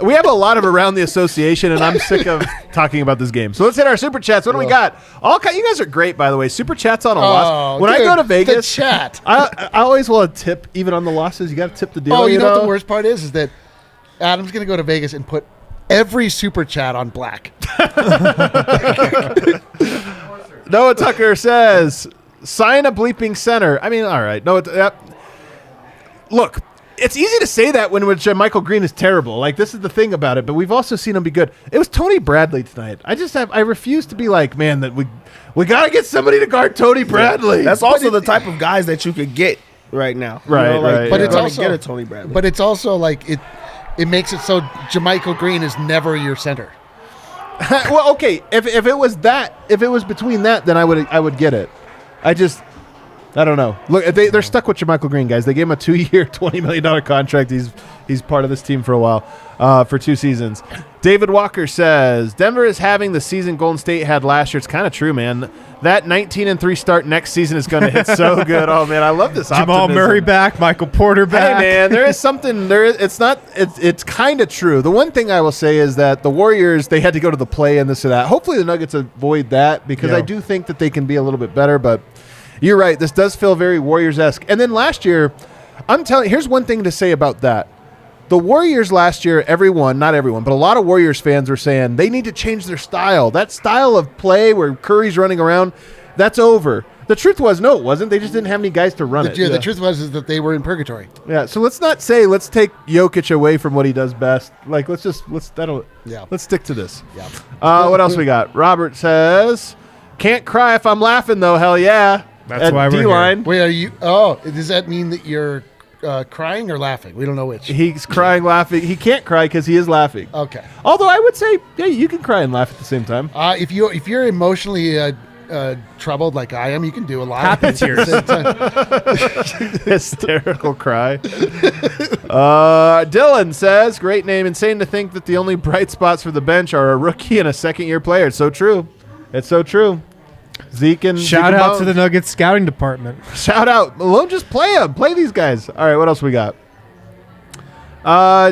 Speaker 2: we have a lot of around the association, and I'm sick of talking about this game. So let's hit our super chats. What do we got? You guys are great, by the way. Super chats on a loss. When I go to Vegas,
Speaker 3: the chat.
Speaker 2: I always want to tip, even on the losses. You got to tip the deal.
Speaker 3: Oh, you know what the worst part is that Adam's going to go to Vegas and put every super chat on black.
Speaker 2: Noah Tucker says, sign a bleeping center. I mean, all right. No, look, it's easy to say that when JaMychal Green is terrible. Like, this is the thing about it, but we've also seen him be good. It was Tony Bradley tonight. I refuse to be like, man, that we got to get somebody to guard Tony Bradley.
Speaker 4: That's also the type of guys that you could get right now.
Speaker 2: Right, right.
Speaker 3: But
Speaker 2: Yeah.
Speaker 3: it's also
Speaker 4: get a Tony Bradley.
Speaker 3: But it's also like it makes it so JaMychal Green is never your center.
Speaker 2: Well, okay. If it was between that, then I would get it. I don't know. Look, they're stuck with JaMychal Green, guys. They gave him a 2-year, $20 million contract. He's part of this team for a while, for 2 seasons. David Walker says, Denver is having the season Golden State had last year. It's kind of true, man. That 19-3 start next season is going to hit so good. Oh, man, I love this
Speaker 1: Jamal
Speaker 2: optimism.
Speaker 1: Murray back, Michael Porter back.
Speaker 2: Hey, man, there is something there. It's kind of true. The one thing I will say is that the Warriors, they had to go to the play and this or that. Hopefully the Nuggets avoid that, because I do think that they can be a little bit better, but you're right. This does feel very Warriors-esque. And then last year, I'm telling you, here's one thing to say about that. The Warriors last year, not everyone, but a lot of Warriors fans were saying they need to change their style. That style of play where Curry's running around, that's over. The truth was, no, it wasn't. They just didn't have any guys to run it.
Speaker 3: The truth was that they were in purgatory.
Speaker 2: Yeah, so let's not say let's take Jokic away from what he does best. Like, let's stick to this.
Speaker 3: Yeah.
Speaker 2: What else we got? Robert says, can't cry if I'm laughing, though. Hell yeah.
Speaker 1: That's why we're here.
Speaker 2: D-line.
Speaker 3: Wait, are you? Oh, does that mean that you're crying or laughing? We don't know which.
Speaker 2: He's crying, laughing. He can't cry because he is laughing.
Speaker 3: Okay.
Speaker 2: Although I would say, yeah, you can cry and laugh at the same time.
Speaker 3: If you're emotionally troubled like I am, you can do a lot
Speaker 1: Happy
Speaker 3: of things at the same time.
Speaker 2: Hysterical cry. Dylan says, great name. Insane to think that the only bright spots for the bench are a rookie and a second-year player. It's so true. It's so true. Zeke and
Speaker 1: Shout out to the Nuggets scouting department.
Speaker 2: Shout out. Malone, just play them. Play these guys. All right, what else we got?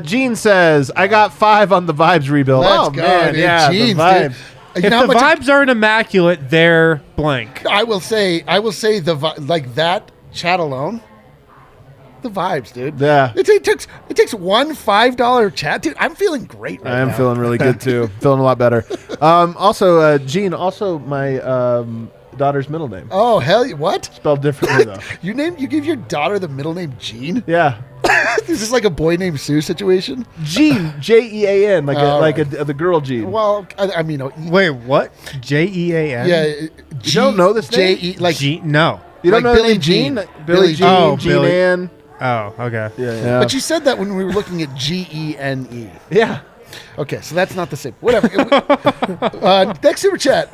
Speaker 2: Gene says, I got 5 on the Vibes rebuild.
Speaker 3: Let's
Speaker 2: oh,
Speaker 3: go,
Speaker 2: man.
Speaker 3: dude.
Speaker 2: Yeah,
Speaker 3: Genes,
Speaker 2: the Vibes.
Speaker 3: dude.
Speaker 1: If
Speaker 3: You know how
Speaker 1: the
Speaker 3: much
Speaker 1: vibes aren't immaculate, they're blank.
Speaker 3: I will say like that chat alone. The vibes, dude.
Speaker 2: Yeah.
Speaker 3: It takes one $5 chat, dude. I'm feeling great right
Speaker 2: I am
Speaker 3: now.
Speaker 2: feeling really good, too. Feeling a lot better. Also, Gene, my daughter's middle name.
Speaker 3: Oh, hell, what?
Speaker 2: Spelled differently, though.
Speaker 3: You give your daughter the middle name Gene?
Speaker 2: Yeah.
Speaker 3: Is this like a boy named Sue situation?
Speaker 2: Gene, Jean, the girl Gene.
Speaker 3: Well, I mean,
Speaker 1: Wait, what? Jean?
Speaker 3: yeah.
Speaker 2: You don't know this name?
Speaker 3: J-E, like
Speaker 1: No.
Speaker 2: You don't
Speaker 3: like
Speaker 2: know
Speaker 3: Billie
Speaker 2: the name
Speaker 3: Jean.
Speaker 2: Gene?
Speaker 3: Billie
Speaker 2: Billie
Speaker 3: Jean.
Speaker 2: Jean,
Speaker 1: Oh,
Speaker 2: Jean
Speaker 1: Billie.
Speaker 2: Ann.
Speaker 1: Oh, okay.
Speaker 4: Yeah.
Speaker 3: But you said that when we were looking at GENE.
Speaker 2: Yeah.
Speaker 3: Okay, so that's not the same. Whatever. Next super chat.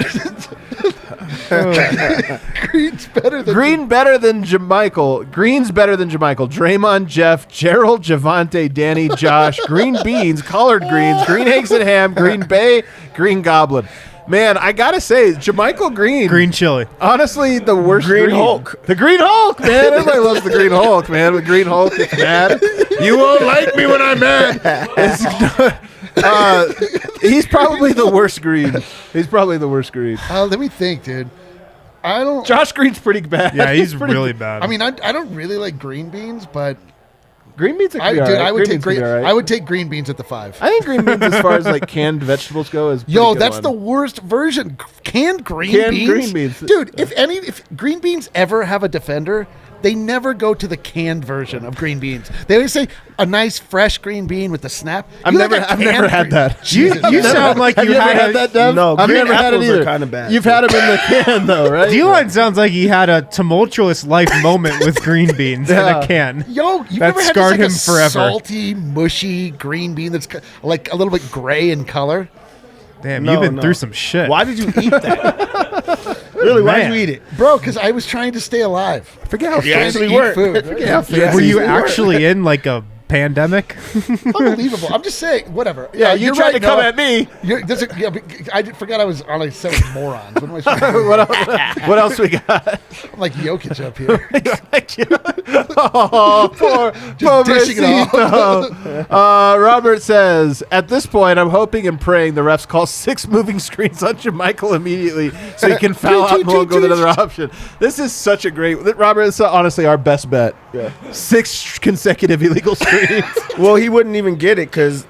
Speaker 3: Green's better than
Speaker 2: Green better than JaMychal. Green's better than JaMychal. Draymond, Jeff, Gerald, Javante, Danny, Josh, Green Beans, Collard Greens, Green Eggs and Ham, Green Bay, Green Goblin. Man, I gotta say, JaMychal Green.
Speaker 1: Green chili.
Speaker 2: Honestly, the worst
Speaker 4: Green Hulk.
Speaker 2: The Green Hulk, man. Everybody loves the Green Hulk, man. The Green Hulk is mad. You won't like me when I'm mad. He's probably the worst Green. He's probably the worst Green.
Speaker 3: let me think, dude. I don't.
Speaker 2: Josh Green's pretty bad.
Speaker 1: Yeah, he's
Speaker 2: pretty
Speaker 1: really bad.
Speaker 3: I mean, I don't really like green beans, but
Speaker 2: Green beans are
Speaker 3: I would
Speaker 2: green
Speaker 3: take
Speaker 2: beans
Speaker 3: green.
Speaker 2: could be all right.
Speaker 3: I would take green beans at the 5.
Speaker 2: I think green beans, as far as like canned vegetables go, is
Speaker 3: Yo,
Speaker 2: pretty good
Speaker 3: that's
Speaker 2: one.
Speaker 3: the worst version. Canned green beans, dude. If green beans ever have a defender, they never go to the canned version of green beans. They always say a nice fresh green bean with the snap.
Speaker 2: I've
Speaker 3: You
Speaker 2: never
Speaker 3: like a
Speaker 2: had
Speaker 3: canned
Speaker 2: that.
Speaker 3: Jesus.
Speaker 1: You sound like
Speaker 2: Have
Speaker 1: you
Speaker 2: you ever
Speaker 1: had
Speaker 2: had that, Dev?
Speaker 4: No,
Speaker 2: I've
Speaker 4: green
Speaker 2: never had it
Speaker 4: apples are
Speaker 2: either.
Speaker 4: kinda bad,
Speaker 2: You've
Speaker 4: too.
Speaker 2: had them in the can, though, right?
Speaker 1: D-Line sounds like he had a tumultuous life moment with green beans in
Speaker 2: Yeah.
Speaker 1: a can.
Speaker 3: Yo, you've
Speaker 1: That
Speaker 3: ever had
Speaker 1: scarred
Speaker 3: just like
Speaker 1: him
Speaker 3: a
Speaker 1: forever.
Speaker 3: salty, mushy green bean that's like a little bit gray in color?
Speaker 1: Damn,
Speaker 4: No,
Speaker 1: you've been
Speaker 4: no.
Speaker 1: through some shit.
Speaker 4: Why did you eat that? Really, why did
Speaker 1: Man.
Speaker 4: you eat it?
Speaker 3: Bro, because I was trying to stay alive.
Speaker 2: Forget how
Speaker 4: You
Speaker 3: Trying to
Speaker 4: actually
Speaker 3: eat
Speaker 4: were.
Speaker 3: food.
Speaker 2: Forget how fancy
Speaker 1: Were you
Speaker 2: were.
Speaker 1: actually in like a pandemic?
Speaker 3: Unbelievable. I'm just saying, whatever.
Speaker 2: Yeah, you
Speaker 3: you're
Speaker 2: tried
Speaker 3: right,
Speaker 2: to come
Speaker 3: Noah.
Speaker 2: at me.
Speaker 3: I forgot I was on a set with morons. What am I supposed to do?
Speaker 2: What else we got?
Speaker 3: I'm like Jokic up here.
Speaker 2: Oh, poor
Speaker 3: dishing it
Speaker 2: pobrecito. Robert says, at this point, I'm hoping and praying the refs call 6 moving screens on JaMychal immediately so he can foul out and won't go to another option. This is such a great... Robert, it's honestly our best bet.
Speaker 4: Yeah.
Speaker 2: 6 consecutive illegal screens.
Speaker 4: Well, he wouldn't even get it because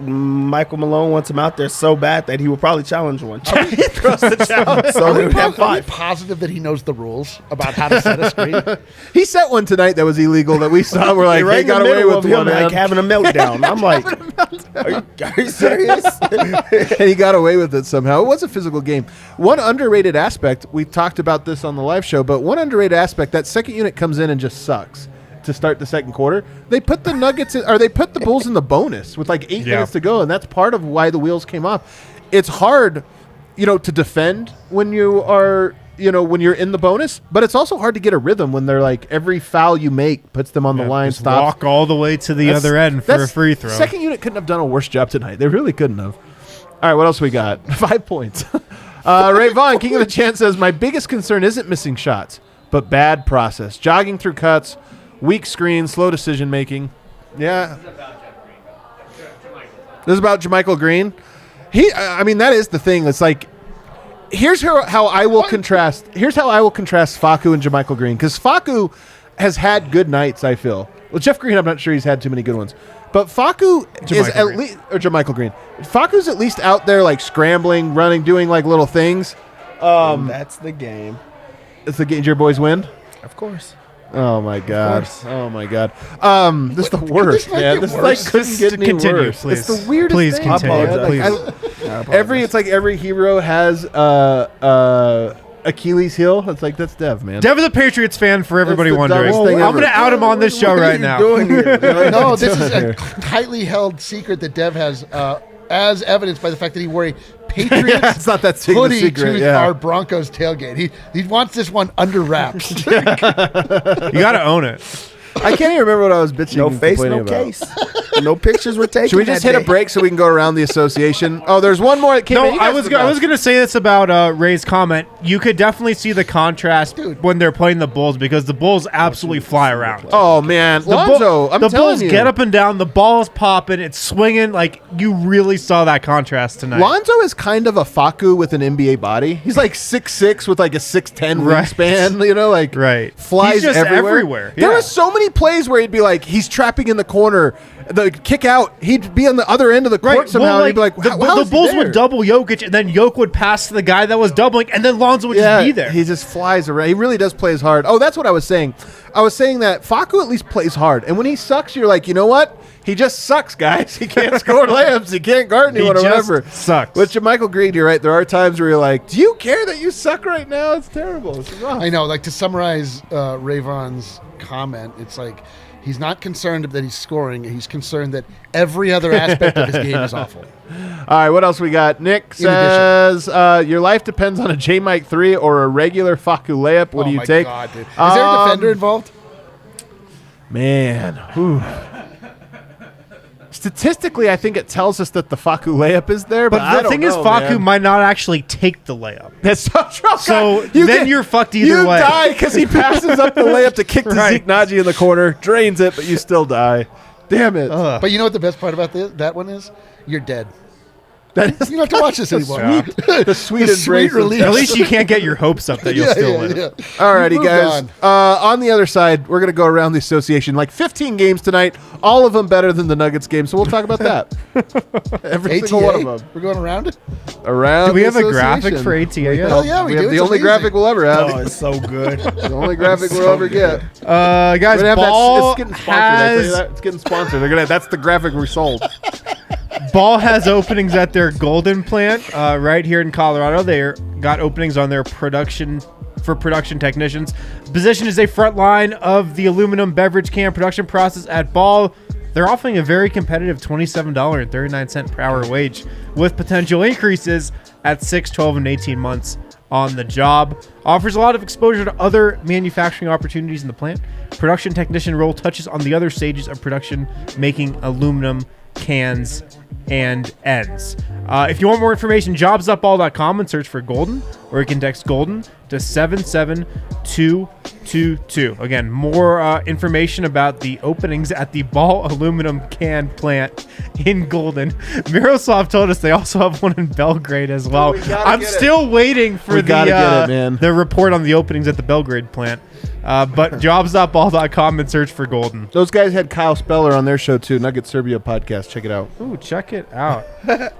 Speaker 4: Michael Malone wants him out there so bad that he would probably challenge one.
Speaker 2: He throws the challenge.
Speaker 4: So they would have
Speaker 3: Are we
Speaker 4: 5.
Speaker 3: positive that he knows the rules about how to set a screen?
Speaker 2: He set one tonight that was illegal that we saw. We're like,
Speaker 4: Right
Speaker 2: they
Speaker 4: in the
Speaker 2: got away
Speaker 4: middle
Speaker 2: with
Speaker 4: of him
Speaker 2: one.
Speaker 4: like having a meltdown. I'm like, are you serious?
Speaker 2: And he got away with it somehow. It was a physical game. One underrated aspect, we talked about this on the live show, but one underrated aspect, that second unit comes in and just sucks to start the second quarter. They put the Nuggets in, or they put the Bulls in the bonus with like 8 minutes to go, and that's part of why the wheels came off. It's hard, to defend when you are, when you're in the bonus, but it's also hard to get a rhythm when they're like every foul you make puts them on the line,
Speaker 1: Just
Speaker 2: stops.
Speaker 1: walk all the way to the
Speaker 2: That's-
Speaker 1: other end for a
Speaker 2: that's-
Speaker 1: free throw.
Speaker 2: Second unit couldn't have done a worse job tonight. They really couldn't have. All right, what else we got? 5 points. Ray Vaughn, King of the Chant, says, my biggest concern isn't missing shots, but bad process. Jogging through cuts, weak screen, slow decision making. Yeah. This is about JaMychal Green. That is the thing. It's like, here's how I will contrast. Here's how I will contrast Facu and JaMychal Green, because Facu has had good nights, I feel. Well, Jeff Green, I'm not sure he's had too many good ones. But Facu is at least, or JaMychal Green. Facu's at least out there like scrambling, running, doing like little things.
Speaker 4: That's the game.
Speaker 2: It's the game. Did your boys win?
Speaker 4: Of course.
Speaker 2: Oh my god!
Speaker 4: course.
Speaker 2: Oh my god! This is the worst,
Speaker 3: this not
Speaker 2: man.
Speaker 3: get
Speaker 2: This
Speaker 3: worse?
Speaker 2: like couldn't get any
Speaker 1: Continue,
Speaker 2: worse.
Speaker 1: please.
Speaker 2: It's the weirdest
Speaker 1: Please
Speaker 2: thing.
Speaker 1: continue,
Speaker 2: man.
Speaker 4: please.
Speaker 2: Like, it's like every hero has Achilles heel. It's like that's Dev, man.
Speaker 1: Dev is a Patriots fan for everybody
Speaker 2: the
Speaker 1: wondering.
Speaker 2: dumbest thing
Speaker 1: I'm
Speaker 2: ever.
Speaker 1: going to out him on this show
Speaker 4: What are
Speaker 1: right
Speaker 4: you
Speaker 1: now.
Speaker 4: doing here?
Speaker 3: No, this is a tightly held secret that Dev has, as evidenced by the fact that he wore a Patriots
Speaker 2: It's not that secret.
Speaker 3: hoodie
Speaker 2: secret.
Speaker 3: to
Speaker 2: Yeah.
Speaker 3: our Broncos tailgate. He wants this one under wraps.
Speaker 1: You got to own it.
Speaker 2: I can't even remember what I was bitching.
Speaker 4: No
Speaker 2: and
Speaker 4: face,
Speaker 2: complaining
Speaker 4: no
Speaker 2: about.
Speaker 4: case. No pictures were taken.
Speaker 2: Should we just
Speaker 4: that
Speaker 2: hit a
Speaker 4: day.
Speaker 2: break so we can go around the association? Oh, there's one more that came in.
Speaker 1: No,
Speaker 2: You
Speaker 1: I
Speaker 2: guys
Speaker 1: was
Speaker 2: are the best.
Speaker 1: going to say this about Ray's comment. You could definitely see the contrast
Speaker 3: Dude.
Speaker 1: when they're playing the Bulls because the Bulls absolutely fly around.
Speaker 2: Oh man,
Speaker 1: The
Speaker 2: Lonzo! I'm
Speaker 1: the
Speaker 2: telling
Speaker 1: Bulls
Speaker 2: you,
Speaker 1: get up and down. The ball is popping. It's swinging. Like, you really saw that contrast tonight.
Speaker 2: Lonzo is kind of a Facu with an NBA body. He's like 6'6" with like a 6'10"
Speaker 1: Right.
Speaker 2: wingspan. Like
Speaker 1: Right.
Speaker 2: flies
Speaker 1: He's just
Speaker 2: everywhere.
Speaker 1: everywhere.
Speaker 2: There
Speaker 1: Yeah.
Speaker 2: were so many plays where he'd be like, he's trapping in the corner, the kick out. He'd be on the other end of the court somehow.
Speaker 1: Well,
Speaker 2: and he'd be like,
Speaker 1: the,
Speaker 2: how
Speaker 1: the
Speaker 2: is he
Speaker 1: Bulls
Speaker 2: there?
Speaker 1: would double Jokic, and then Jokic would pass to the guy that was doubling, and then Lonzo would
Speaker 2: Yeah,
Speaker 1: just be there.
Speaker 2: he just flies around. He really does play as hard. Oh, that's what I was saying. I was saying that Facu at least plays hard, and when he sucks, you're like, you know what? He just sucks, guys. He can't score layups. He can't guard anyone or whatever.
Speaker 1: Sucks.
Speaker 2: With JaMychal Green, you're right. There are times where you're like, do you care that you suck right now? It's terrible. It's rough.
Speaker 3: I know. Like, to summarize Rayvon's comment, it's like he's not concerned that he's scoring. He's concerned that every other aspect of his game is awful.
Speaker 2: All right, what else we got? Nick says, your life depends on a JaMychal 3 or a regular Facu layup. What do you take?
Speaker 3: God, dude. Is there a defender involved?
Speaker 2: Man. Whew. Statistically, I think it tells us that the Facu layup is there, but I
Speaker 1: the
Speaker 2: don't
Speaker 1: thing is,
Speaker 2: know,
Speaker 1: Facu
Speaker 2: man.
Speaker 1: might not actually take the layup.
Speaker 2: That's so true.
Speaker 1: So then you're fucked either way.
Speaker 2: You die because he passes up the layup to kick to
Speaker 1: Right.
Speaker 2: Zeke Naji in the corner, drains it, but you still die. Damn it.
Speaker 3: But you know what the best part about that one is? You're dead.
Speaker 2: That is
Speaker 3: You don't have to watch this anymore.
Speaker 2: the sweet
Speaker 3: The
Speaker 2: embrace.
Speaker 3: sweet
Speaker 2: of
Speaker 3: relief.
Speaker 1: At least you can't get your hopes up that you'll still live.
Speaker 2: Alrighty,
Speaker 3: Moved
Speaker 2: guys. On the other side, we're going to go around the association. Like 15 games tonight, all of them better than the Nuggets game, so we'll talk about that. Every single one of them.
Speaker 3: We're going around it?
Speaker 2: Around
Speaker 1: Do we
Speaker 2: the
Speaker 1: have a graphic
Speaker 2: association.
Speaker 1: for ATA yet?
Speaker 3: Hell yeah, we
Speaker 2: have
Speaker 3: do.
Speaker 2: the
Speaker 3: It's
Speaker 2: only
Speaker 3: amazing.
Speaker 2: graphic we'll ever have.
Speaker 4: Oh, it's so good.
Speaker 2: The only graphic we'll ever get.
Speaker 1: Guys,
Speaker 2: We're gonna have
Speaker 1: Ball
Speaker 2: it's getting sponsored. I tell you
Speaker 1: has
Speaker 2: that. It's getting sponsored. That's the graphic we sold.
Speaker 1: Ball has openings at their Golden plant right here in Colorado. They got openings on their production technicians. The position is a front line of the aluminum beverage can production process at Ball. They're offering a very competitive $27.39 per hour wage with potential increases at 6, 12, and 18 months on the job. Offers a lot of exposure to other manufacturing opportunities in the plant. Production technician role touches on the other stages of production, making aluminum cans and ends. If you want more information, jobsupball.com and search for Golden, or you can text Golden to 77222. Again, more information about the openings at the Ball aluminum can plant in Golden. Miroslav told us they also have one in Belgrade as well.
Speaker 2: we gotta
Speaker 1: I'm
Speaker 2: get
Speaker 1: still waiting for
Speaker 2: gotta get it, man.
Speaker 1: the report on the openings at the Belgrade plant. But jobs.ball.com and search for Golden.
Speaker 2: Those guys had Kyle Speller on their show too, Nugget Serbia podcast. Check it out.
Speaker 1: Ooh, check it out.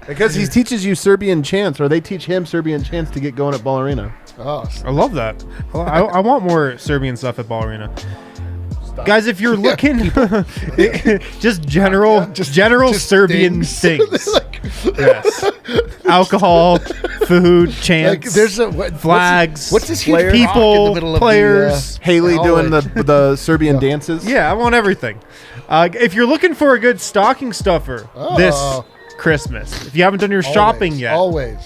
Speaker 2: Because he teaches you Serbian chants, or they teach him Serbian chants to get going at Ball Arena.
Speaker 3: Oh,
Speaker 1: I love that. I want more Serbian stuff at Ball Arena. Guys, if you're looking, just general Serbian things. Yes. Alcohol, food, chants,
Speaker 3: like, there's
Speaker 1: flags,
Speaker 3: what's this huge
Speaker 4: players,
Speaker 3: rock in the
Speaker 1: people,
Speaker 3: middle of
Speaker 1: players.
Speaker 2: Haley
Speaker 3: the
Speaker 2: doing
Speaker 3: hallway?
Speaker 2: the Serbian dances.
Speaker 1: Yeah, I want everything. If you're looking for a good stocking stuffer this Christmas, if you haven't done your shopping yet,
Speaker 3: Always.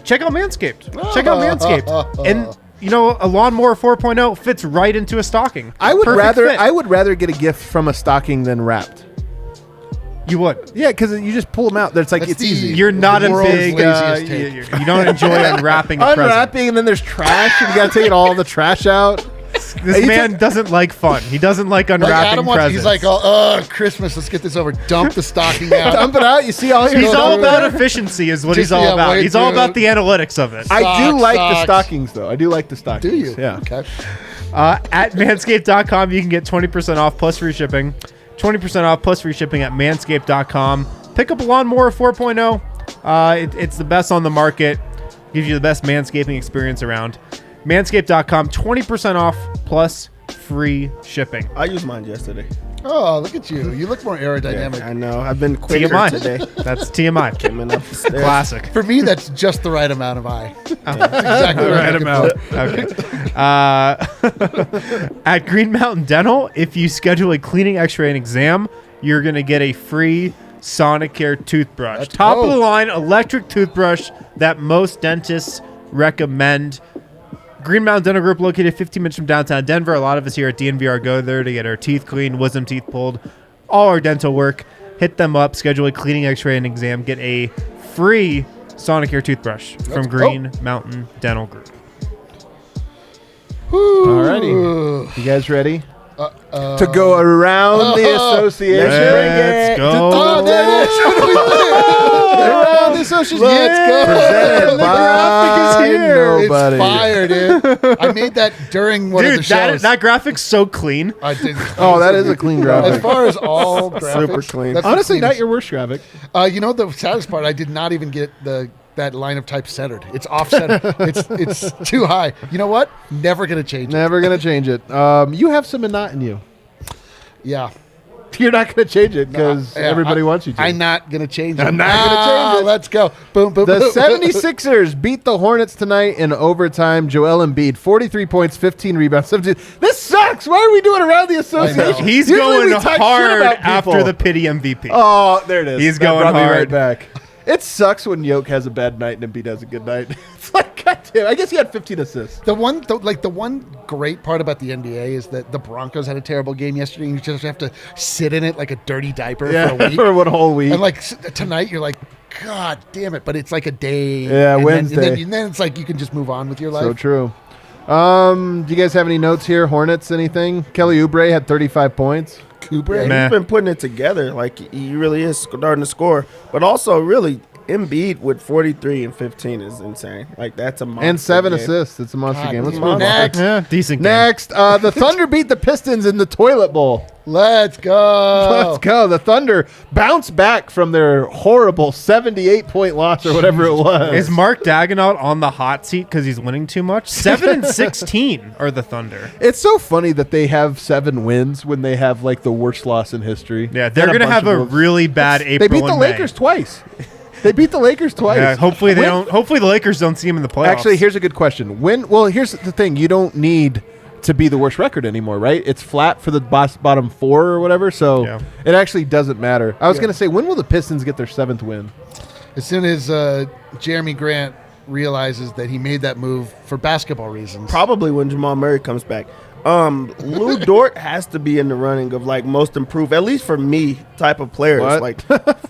Speaker 1: check out Manscaped. Check out Manscaped. And you know, a lawnmower 4.0 fits right into a stocking.
Speaker 2: I would
Speaker 1: Perfect fit.
Speaker 2: rather get a gift from a stocking than wrapped.
Speaker 1: You would.
Speaker 2: Yeah, because you just pull them out. That's like
Speaker 3: That's
Speaker 2: it's
Speaker 3: the-
Speaker 2: easy.
Speaker 1: You're not a
Speaker 3: world's
Speaker 1: big.
Speaker 3: laziest take.
Speaker 1: You don't enjoy unwrapping a present.
Speaker 2: unwrapping, and then there's trash. And you got to take all the trash out.
Speaker 1: This
Speaker 2: You
Speaker 1: man doesn't like fun. He doesn't like
Speaker 3: Like
Speaker 1: unwrapping
Speaker 3: Adam wants,
Speaker 1: presents.
Speaker 3: he's like, oh, Christmas, let's get this over. Dump the stocking out.
Speaker 2: Dump it out. You see all your.
Speaker 1: He's
Speaker 3: Go
Speaker 1: all
Speaker 3: through
Speaker 1: about
Speaker 3: it.
Speaker 1: efficiency, is what
Speaker 3: Just,
Speaker 1: he's all
Speaker 3: yeah,
Speaker 1: about.
Speaker 3: wait
Speaker 1: He's all
Speaker 3: through
Speaker 1: about
Speaker 3: it.
Speaker 1: the analytics of it.
Speaker 2: I do like the
Speaker 3: Socks.
Speaker 2: stockings, though. I do like the stockings.
Speaker 3: Do you?
Speaker 2: Yeah.
Speaker 3: Okay.
Speaker 1: At manscaped.com, you can get 20% off plus free shipping. 20% off plus free shipping at manscaped.com. Pick up a lawnmower 4.0. It's the best on the market. Gives you the best manscaping experience around. Manscaped.com, 20% off plus free shipping.
Speaker 4: I used mine yesterday.
Speaker 3: Oh, look at you. You look more aerodynamic.
Speaker 4: I know. I've been quicker
Speaker 1: TMI.
Speaker 4: today.
Speaker 1: That's TMI.
Speaker 4: Coming up the stairs.
Speaker 1: Classic.
Speaker 3: For me, that's just the right amount of eye. That's exactly what I'm looking for.
Speaker 1: Okay. At Green Mountain Dental, if you schedule a cleaning, x-ray, and exam, you're going to get a free Sonicare toothbrush.
Speaker 3: Let's
Speaker 1: Top of
Speaker 3: go.
Speaker 1: the line electric toothbrush that most dentists recommend. Green Mountain Dental Group, located 15 minutes from downtown Denver. A lot of us here at DNVR go there to get our teeth cleaned, wisdom teeth pulled, all our dental work. Hit them up, schedule a cleaning, x-ray, and exam. Get a free Sonicare toothbrush from
Speaker 3: Let's
Speaker 1: Green Mountain Dental Group.
Speaker 2: Alrighty. You guys ready? To go around the association.
Speaker 1: Let's go.
Speaker 3: Oh, there it is. What are we doing?
Speaker 2: Around the association.
Speaker 3: Let's go.
Speaker 2: Presented
Speaker 3: The
Speaker 2: by
Speaker 1: graphic is here.
Speaker 2: nobody.
Speaker 3: It's fire, dude. I made that during one of the
Speaker 1: Dude,
Speaker 3: shows.
Speaker 1: that graphic's so clean.
Speaker 3: I did.
Speaker 2: Oh, that is a clean
Speaker 3: As
Speaker 2: graphic.
Speaker 3: far as all graphics,
Speaker 4: Super clean.
Speaker 3: that's the
Speaker 2: Honestly, not
Speaker 3: cleanest.
Speaker 2: your worst graphic.
Speaker 3: You know the saddest part? I did not even get that line of type centered. It's off center. it's too high. You know what? Never gonna change it.
Speaker 2: Never going to change it. You have some Minot in you.
Speaker 3: Yeah.
Speaker 2: You're not going to change it because everybody wants you to.
Speaker 3: I'm not going to change it.
Speaker 2: I'm not going to change it.
Speaker 3: Let's go. Boom, boom,
Speaker 2: The
Speaker 3: boom.
Speaker 2: 76ers beat the Hornets tonight in overtime. Joel Embiid, 43 points, 15 rebounds. 17. This sucks. Why are we doing around the association?
Speaker 1: He's
Speaker 2: Usually we
Speaker 1: going
Speaker 2: talk shit
Speaker 1: hard
Speaker 2: about people.
Speaker 1: after the pity MVP.
Speaker 2: Oh, there it is.
Speaker 1: He's
Speaker 2: That
Speaker 1: going
Speaker 2: brought me
Speaker 1: hard.
Speaker 2: right back. It sucks when Jokic has a bad night and Embiid has a good night. It's like, goddamn. I guess he had 15 assists.
Speaker 3: The one great part about the NBA is that the Broncos had a terrible game yesterday, and you just have to sit in it like a dirty diaper for a week.
Speaker 2: for one whole week.
Speaker 3: And like tonight, you're like, God damn it! But it's like a day.
Speaker 2: Yeah,
Speaker 3: and
Speaker 2: Wednesday.
Speaker 3: and then it's like you can just move on with your life.
Speaker 2: So true. Do you guys have any notes here? Hornets, anything? Kelly Oubre had 35 points.
Speaker 3: Cooper.
Speaker 4: Yeah,
Speaker 1: Man.
Speaker 4: he's been putting it together. Like, he really is starting to score. But also, really, Embiid with 43 and 15 is insane. Like, that's a monster
Speaker 2: And 7
Speaker 4: game.
Speaker 2: assists. It's a monster
Speaker 3: God,
Speaker 2: game. Let's
Speaker 3: he's
Speaker 2: move on.
Speaker 3: next.
Speaker 1: Yeah, decent game.
Speaker 2: Next, the Thunder beat the Pistons in the toilet bowl.
Speaker 3: Let's go.
Speaker 2: Let's go. The Thunder bounced back from their horrible 78-point loss or whatever it was.
Speaker 1: Is Mark Daigneault on the hot seat because he's winning too much? 7-16 are the Thunder.
Speaker 2: It's so funny that they have 7 wins when they have like the worst loss in history.
Speaker 1: Yeah, they're
Speaker 2: And
Speaker 1: going to
Speaker 2: bunch
Speaker 1: have
Speaker 2: of
Speaker 1: a
Speaker 2: wolves.
Speaker 1: really bad April
Speaker 2: They beat the
Speaker 1: and May.
Speaker 2: Lakers twice. They beat the Lakers twice.
Speaker 1: Yeah, hopefully they
Speaker 2: When-
Speaker 1: don't. Hopefully the Lakers don't see him in the playoffs.
Speaker 2: Actually, here's a good question. Well, here's the thing. You don't need to be the worst record anymore, right? It's flat for the bottom 4 or whatever, so
Speaker 1: Yeah.
Speaker 2: it actually doesn't matter. I was going to say, when will the Pistons get their 7th win?
Speaker 3: As soon as Jeremy Grant realizes that he made that move for basketball reasons.
Speaker 4: Probably when Jamal Murray comes back. Lou Dort has to be in the running of like most improved, at least for me, type of players.
Speaker 2: What?
Speaker 4: Like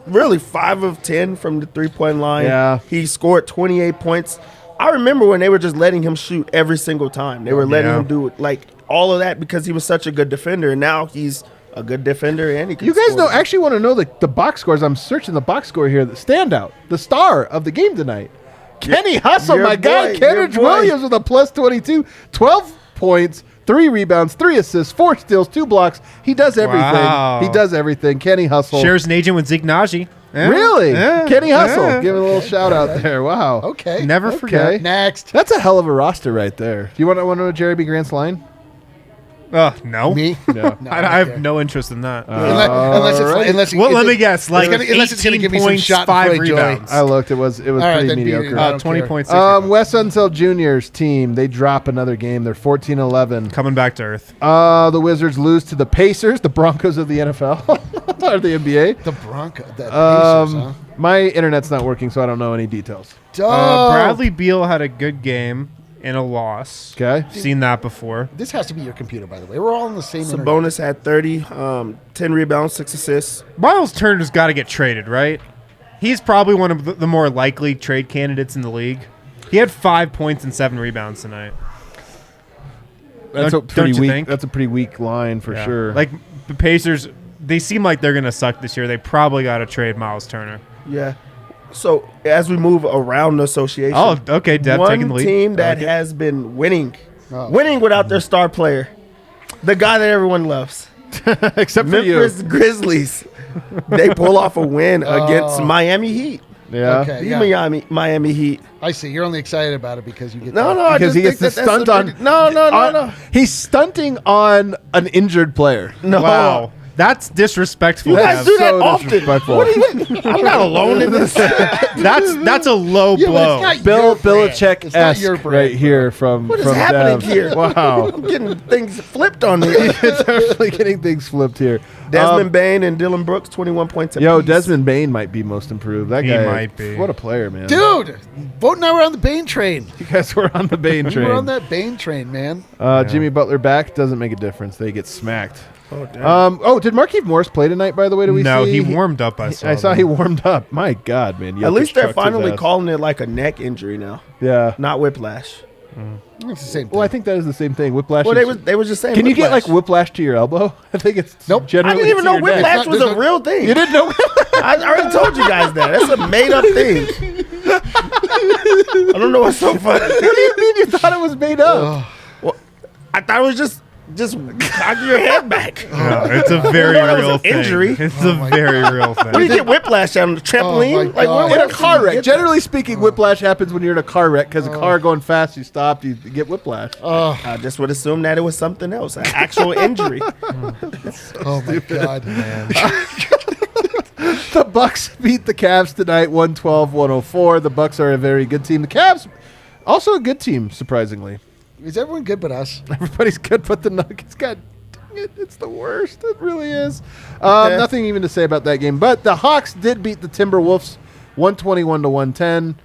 Speaker 4: really 5 of 10 from the 3-point line.
Speaker 2: Yeah.
Speaker 4: He scored 28 points. I remember when they were just letting him shoot every single time. They were letting
Speaker 1: Yeah.
Speaker 4: him do like all of that because he was such a good defender. And now he's a good defender and he can
Speaker 2: You guys
Speaker 4: score.
Speaker 2: actually want to know the box scores. I'm searching the box score here. The standout, the star of the game tonight. Kenny Hustle,
Speaker 4: your
Speaker 2: my guy.
Speaker 4: boy,
Speaker 2: Kenrich
Speaker 4: your boy.
Speaker 2: Williams with a plus 22. 12 points, 3 rebounds, 3 assists, 4 steals, 2 blocks. He does everything.
Speaker 1: Wow.
Speaker 2: He does everything. Kenny Hustle.
Speaker 1: shares an agent with Zeke Naji. Yeah,
Speaker 2: Really?
Speaker 1: yeah,
Speaker 2: Kenny Hustle.
Speaker 1: yeah.
Speaker 2: Give it a little shout out there. Wow.
Speaker 3: Okay.
Speaker 1: Never
Speaker 2: Okay.
Speaker 1: forget.
Speaker 3: Next.
Speaker 2: That's a hell of a roster right there. Do you want to know Jerry B. Grant's line?
Speaker 1: No.
Speaker 3: Me?
Speaker 2: No.
Speaker 3: No,
Speaker 1: I have no interest in that.
Speaker 3: Unless
Speaker 1: Well, let me guess. Like
Speaker 3: unless it's gonna
Speaker 1: 18
Speaker 3: give me some
Speaker 1: points,
Speaker 3: shot
Speaker 1: 5
Speaker 3: before he joins.
Speaker 1: rebounds.
Speaker 2: I looked. It was
Speaker 3: All right,
Speaker 2: pretty
Speaker 3: then
Speaker 2: mediocre.
Speaker 3: I don't
Speaker 1: 20.6.
Speaker 2: Wes Unseld Jr.'s team, they drop another game. They're 14-11.
Speaker 1: Coming back to earth.
Speaker 2: The Wizards lose to the Pacers, the Broncos of the NFL, or the NBA.
Speaker 3: The Broncos. The Pacers, huh?
Speaker 2: My internet's not working, so I don't know any details.
Speaker 3: Dope.
Speaker 1: Bradley Beal had a good game in a loss.
Speaker 2: Okay.
Speaker 1: Seen that before.
Speaker 3: This has to be your computer, by the way. We're all on the same internet.
Speaker 4: Sabonis had 30, 10 rebounds, 6 assists.
Speaker 1: Miles Turner's got to get traded, right? He's probably one of the more likely trade candidates in the league. He had 5 points and 7 rebounds tonight.
Speaker 2: That's
Speaker 1: Don't-
Speaker 2: a pretty
Speaker 1: don't you
Speaker 2: weak.
Speaker 1: think?
Speaker 2: That's a pretty weak line for
Speaker 1: Yeah.
Speaker 2: sure.
Speaker 1: Like the Pacers, they seem like they're gonna suck this year. They probably got to trade Miles Turner.
Speaker 4: Yeah. So as we move around the association,
Speaker 1: Oh, okay, Deb taking the
Speaker 4: one
Speaker 1: lead.
Speaker 4: team
Speaker 1: I
Speaker 4: that
Speaker 1: like it.
Speaker 4: has been winning,
Speaker 3: Oh.
Speaker 4: winning without their star player, the guy that everyone loves,
Speaker 2: except for you.
Speaker 4: Memphis Grizzlies. They pull off a win against Miami Heat.
Speaker 2: Yeah.
Speaker 3: Okay.
Speaker 4: The
Speaker 3: Yeah.
Speaker 4: Miami Heat.
Speaker 3: I see. You're only excited about it because you get
Speaker 4: No,
Speaker 3: that.
Speaker 4: no, I
Speaker 2: Because
Speaker 4: just
Speaker 2: he gets
Speaker 4: think
Speaker 2: to
Speaker 4: that that's
Speaker 2: stunt
Speaker 4: a
Speaker 2: on.
Speaker 4: pretty- No.
Speaker 2: He's stunting on an injured player.
Speaker 4: No.
Speaker 1: Wow, that's disrespectful.
Speaker 4: You guys
Speaker 1: Dev.
Speaker 4: do that
Speaker 2: So
Speaker 4: often.
Speaker 2: disrespectful.
Speaker 4: What do you? I'm not alone in this.
Speaker 1: That's a low
Speaker 3: Yeah, but
Speaker 1: blow.
Speaker 3: it's not
Speaker 2: Bill
Speaker 3: your brand.
Speaker 2: Belichick
Speaker 3: It's not your
Speaker 2: esque
Speaker 3: brand,
Speaker 2: right here from
Speaker 4: What is
Speaker 2: from
Speaker 4: happening
Speaker 2: Dev.
Speaker 4: here?
Speaker 2: Wow.
Speaker 4: I'm getting things flipped on me.
Speaker 2: It's actually getting things flipped here.
Speaker 4: Desmond Bain and Dylan Brooks, 21 points apiece.
Speaker 2: Yo, Desmond Bain might be most improved. That
Speaker 1: He
Speaker 2: guy
Speaker 1: might be.
Speaker 2: What a player, man.
Speaker 3: Dude, Vogt and I were on the Bain train.
Speaker 2: You guys were on the Bain
Speaker 3: We
Speaker 2: train.
Speaker 3: were on that Bain train, man.
Speaker 2: Jimmy Butler back doesn't make a difference. They get smacked.
Speaker 4: Oh, damn.
Speaker 2: Did Markieff Morris play tonight, by the way? Did we
Speaker 1: No,
Speaker 2: see?
Speaker 1: he warmed up. I saw
Speaker 2: he warmed up. My God, man.
Speaker 4: At
Speaker 2: Jokic
Speaker 4: least they're
Speaker 2: trucked his
Speaker 4: finally
Speaker 2: ass.
Speaker 4: calling it like a neck injury now,
Speaker 2: Yeah.
Speaker 4: not whiplash.
Speaker 3: It's the same thing.
Speaker 2: Well, I think that is the same thing. Whiplash.
Speaker 4: Well,
Speaker 2: is-
Speaker 4: they was just saying.
Speaker 2: Can you get
Speaker 4: whiplash.
Speaker 2: like whiplash to your elbow? I think it's
Speaker 3: Nope.
Speaker 4: I
Speaker 2: generally.
Speaker 4: didn't even
Speaker 2: to
Speaker 4: know
Speaker 2: your neck.
Speaker 4: whiplash
Speaker 3: It's not-
Speaker 4: was
Speaker 3: there's
Speaker 4: a
Speaker 3: no-
Speaker 4: real thing.
Speaker 2: You didn't know?
Speaker 4: I already told you guys that. That's a made up thing. I don't know what's so funny.
Speaker 2: What do you mean you thought it was made up?
Speaker 4: Well, I thought it was just just cock your head back.
Speaker 1: No, it's a very
Speaker 4: That was
Speaker 1: real
Speaker 4: an
Speaker 1: thing.
Speaker 4: injury.
Speaker 1: It's a very real
Speaker 4: What do you
Speaker 1: thing.
Speaker 4: get whiplash on the trampoline?
Speaker 3: my God.
Speaker 2: In a
Speaker 4: else
Speaker 2: car
Speaker 4: do you
Speaker 2: wreck.
Speaker 4: get
Speaker 2: Generally speaking, whiplash happens when you're in a car wreck because a car going fast, you stopped, you get whiplash.
Speaker 4: that? I just would assume that it was something else, an actual injury.
Speaker 3: Oh my God, man.
Speaker 2: The Bucks beat the Cavs tonight, 112-104. The Bucks are a very good team. The Cavs, also a good team, surprisingly.
Speaker 3: Is everyone good but us?
Speaker 2: Everybody's good, but the Nuggets, God dang it, it's the worst. It really is. Nothing even to say about that game. But the Hawks did beat the Timberwolves, 121-110.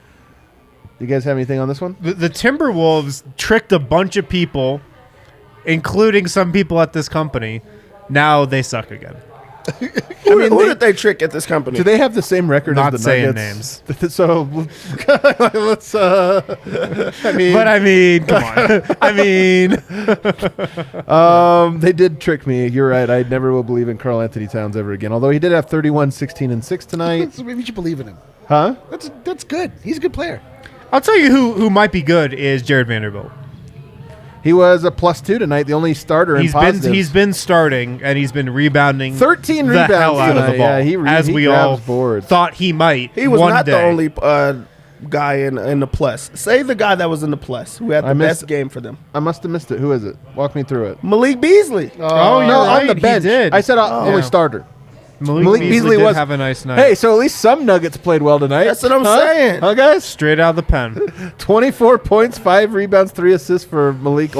Speaker 2: You guys have anything on this one?
Speaker 1: The Timberwolves tricked a bunch of people, including some people at this company. Now they suck again.
Speaker 4: Who did they trick at this company?
Speaker 2: Do they have the same record
Speaker 1: Not
Speaker 2: as the
Speaker 1: saying
Speaker 2: Nuggets? So let's. I mean,
Speaker 1: But I mean, come on. I mean,
Speaker 2: they did trick me. You're right. I never will believe in Karl Anthony Towns ever again. Although he did have 31, 16, and 6 tonight.
Speaker 3: So maybe you should believe in him.
Speaker 2: Huh?
Speaker 3: That's good. He's a good player.
Speaker 1: I'll tell you who might be good is Jared Vanderbilt.
Speaker 2: He was a +2 tonight, the only starter in positives.
Speaker 1: He's been starting and he's been rebounding
Speaker 2: 13
Speaker 1: the
Speaker 2: rebounds
Speaker 1: hell out of the
Speaker 2: tonight.
Speaker 1: ball,
Speaker 2: Yeah,
Speaker 1: as
Speaker 2: he
Speaker 1: we
Speaker 2: grabs
Speaker 1: all
Speaker 2: boards.
Speaker 1: thought he might.
Speaker 4: He was
Speaker 1: one
Speaker 4: not
Speaker 1: day.
Speaker 4: the only guy in the plus. Say the guy that was in the plus who had the best game for them.
Speaker 2: I must have missed it. Who is it? Walk me through it.
Speaker 4: Malik Beasley.
Speaker 1: Oh, you're
Speaker 2: no,
Speaker 1: right.
Speaker 2: on the
Speaker 1: he
Speaker 2: bench.
Speaker 1: did.
Speaker 2: I said only
Speaker 1: Yeah.
Speaker 2: starter.
Speaker 1: Malik Beasley did have a nice night.
Speaker 2: Hey, so at least some Nuggets played well tonight.
Speaker 4: That's what I'm
Speaker 2: Huh?
Speaker 4: saying.
Speaker 2: Huh, guys?
Speaker 1: Straight out of the pen.
Speaker 2: 24 points, 5 rebounds, 3 assists for Malik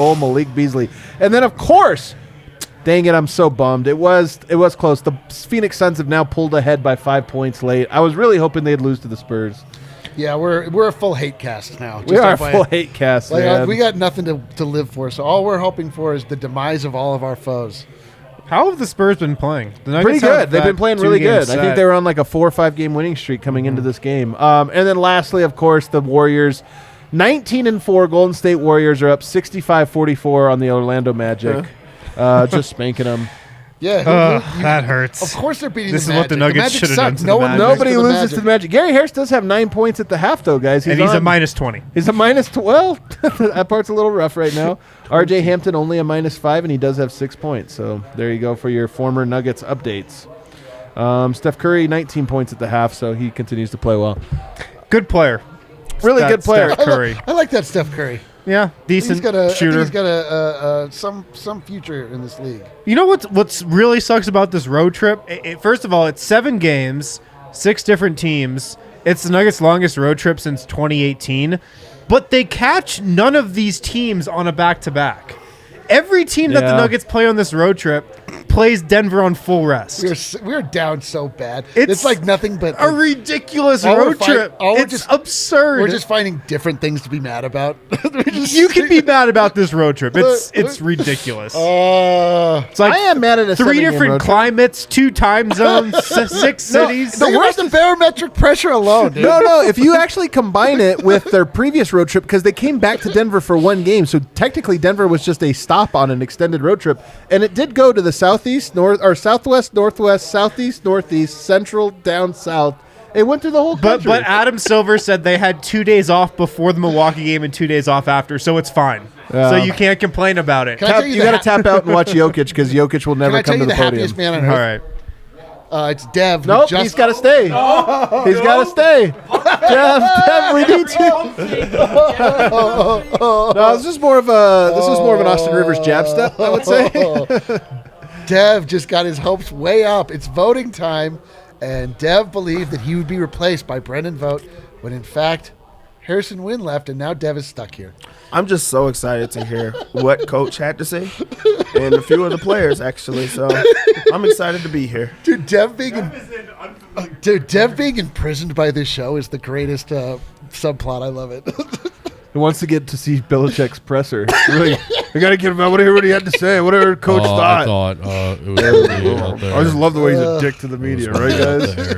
Speaker 2: Beasley. And then, of course, dang it, I'm so bummed. It was close. The Phoenix Suns have now pulled ahead by 5 points late. I was really hoping they'd lose to the Spurs.
Speaker 3: Yeah, we're a full hate cast now.
Speaker 2: We are a
Speaker 3: FYI.
Speaker 2: full hate cast,
Speaker 3: Like,
Speaker 2: man.
Speaker 3: we got nothing to live for, so all we're hoping for is the demise of all of our foes.
Speaker 1: How have the Spurs been playing? The Nuggets
Speaker 2: Pretty
Speaker 1: have
Speaker 2: good. They've been
Speaker 1: that
Speaker 2: playing really
Speaker 1: 2-game
Speaker 2: good. I think
Speaker 1: set.
Speaker 2: they were on like a 4 or 5 game winning streak coming into this game. And then lastly, of course, the Warriors, 19-4. Golden State Warriors are up 65-44 on the Orlando Magic. Just spanking them.
Speaker 3: Yeah,
Speaker 1: that hurts.
Speaker 3: of course they're beating
Speaker 1: This
Speaker 3: the
Speaker 1: is what the
Speaker 3: Magic.
Speaker 1: Nuggets
Speaker 3: Magic
Speaker 1: should have
Speaker 3: suck.
Speaker 1: done to
Speaker 3: No
Speaker 1: the
Speaker 3: one
Speaker 1: Magic.
Speaker 2: Nobody
Speaker 3: loses
Speaker 2: loses to the Magic. Gary Harris does have 9 points at the half, though, guys.
Speaker 1: And he's a
Speaker 2: on-
Speaker 1: minus 20.
Speaker 2: He's a minus 12. That part's a little rough right now. RJ Hampton only a -5, and he does have 6 points. So there you go for your former Nuggets updates. Steph Curry, 19 points at the half, so he continues to play well.
Speaker 1: Good player.
Speaker 2: Really
Speaker 1: That
Speaker 2: good player.
Speaker 1: Steph Curry.
Speaker 3: I like that Steph Curry.
Speaker 1: Yeah,
Speaker 3: He's
Speaker 1: decent
Speaker 3: got a
Speaker 1: shooter.
Speaker 3: He's got a some future in this league.
Speaker 1: You know what's really sucks about this road trip? First of all, it's 7 games, 6 different teams. It's the Nuggets' longest road trip since 2018. But they catch none of these teams on a back-to-back. Every team that the
Speaker 2: Yeah.
Speaker 1: Nuggets play on this road trip plays Denver on full rest.
Speaker 3: We're down so bad.
Speaker 1: It's
Speaker 3: It's like nothing but
Speaker 1: A ridiculous
Speaker 3: all we're
Speaker 1: road trip.
Speaker 3: all we're
Speaker 1: It's
Speaker 3: just-
Speaker 1: absurd.
Speaker 3: We're just finding different things to be mad about.
Speaker 1: You can be mad about this road trip. It's ridiculous. It's like
Speaker 2: I am mad at a
Speaker 1: 3
Speaker 2: 7-game
Speaker 1: different
Speaker 2: road trip.
Speaker 1: climates, 2 time zones, 6 cities.
Speaker 3: the worst of barometric pressure alone, dude.
Speaker 2: No. If you actually combine it with their previous road trip, because they came back to Denver for 1 game, so technically Denver was just a stop on an extended road trip, and it did go to the southeast, southwest, northwest, southeast, northeast, central, down south. It went through the whole country.
Speaker 1: But Adam Silver said they had 2 days off before the Milwaukee game and 2 days off after, so it's fine.
Speaker 2: Yeah.
Speaker 1: So you can't complain about it.
Speaker 3: Can I tell you
Speaker 2: you got to tap out and watch Jokic because Jokic will
Speaker 3: Can
Speaker 2: never
Speaker 3: I tell
Speaker 2: come to
Speaker 3: you
Speaker 2: the
Speaker 3: the
Speaker 2: podium.
Speaker 3: happiest man on
Speaker 1: All
Speaker 3: earth?
Speaker 1: right.
Speaker 3: It's Dev. who
Speaker 2: Nope,
Speaker 3: just-
Speaker 2: he's got to stay. He's got to stay. Dev, we need you. No, this was more of an Austin Rivers jab step, I would say.
Speaker 3: Dev just got his hopes way up. It's voting time, and Dev believed that he would be replaced by Brendan Vogt, when in fact, Harrison Wynn left, and now Dev is stuck here.
Speaker 4: I'm just so excited to hear what Coach had to say, and a few of the players actually. So I'm excited to be here.
Speaker 3: Dude, Dev being imprisoned by this show is the greatest subplot. I love it.
Speaker 2: He wants to get to see Belichick's presser. Really, we got to get him out. Whatever he had to say, whatever Coach
Speaker 5: I
Speaker 2: thought.
Speaker 5: thought it was really out there.
Speaker 2: I just love the way he's a dick to the media, right, guys?
Speaker 5: There,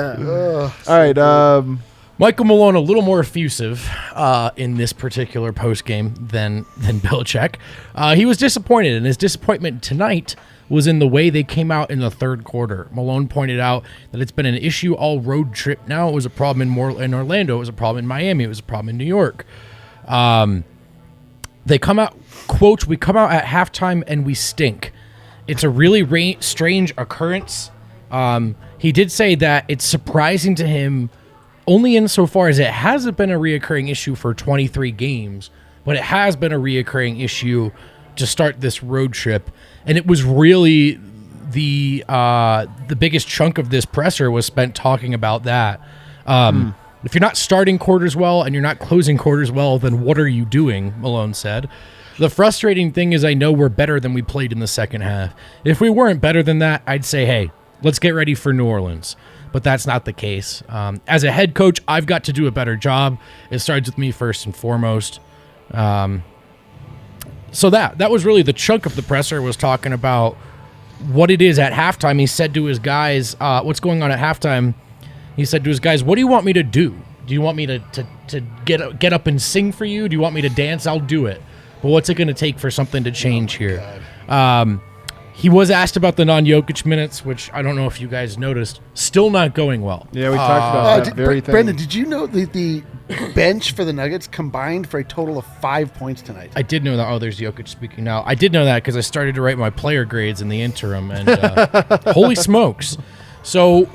Speaker 5: and,
Speaker 2: All right.
Speaker 5: Michael Malone a little more effusive in this particular post game than Belichick. He was disappointed, and his disappointment tonight was in the way they came out in the third quarter. Malone pointed out that it's been an issue all road trip now. It was a problem in Orlando. It was a problem in Miami. It was a problem in New York. They come out, quote, "We come out at halftime and we stink. It's a really strange occurrence." He did say that it's surprising to him only insofar as it hasn't been a reoccurring issue for 23 games, but it has been a reoccurring issue to start this road trip. And it was really the biggest chunk of this presser was spent talking about that. If you're not starting quarters well and you're not closing quarters well, then what are you doing, Malone said. The frustrating thing is I know we're better than we played in the second half. If we weren't better than that, I'd say, hey, let's get ready for New Orleans. But that's not the case. As a head coach, I've got to do a better job. It starts with me first and foremost. So that was really the chunk of the presser, was talking about what it is at halftime. He said to his guys, what's going on at halftime? He said to his guys, what do you want me to do? Do you want me to get up and sing for you? Do you want me to dance? I'll do it. But what's it going to take for something to change here? He was asked about the non-Jokic minutes, which I don't know if you guys noticed. Still not going well.
Speaker 2: Yeah, we talked about that very thing.
Speaker 3: Brendan, did you know the bench for the Nuggets combined for a total of 5 points tonight?
Speaker 5: I did know that. Oh, there's Jokic speaking now. I did know that because I started to write my player grades in the interim, and holy smokes. So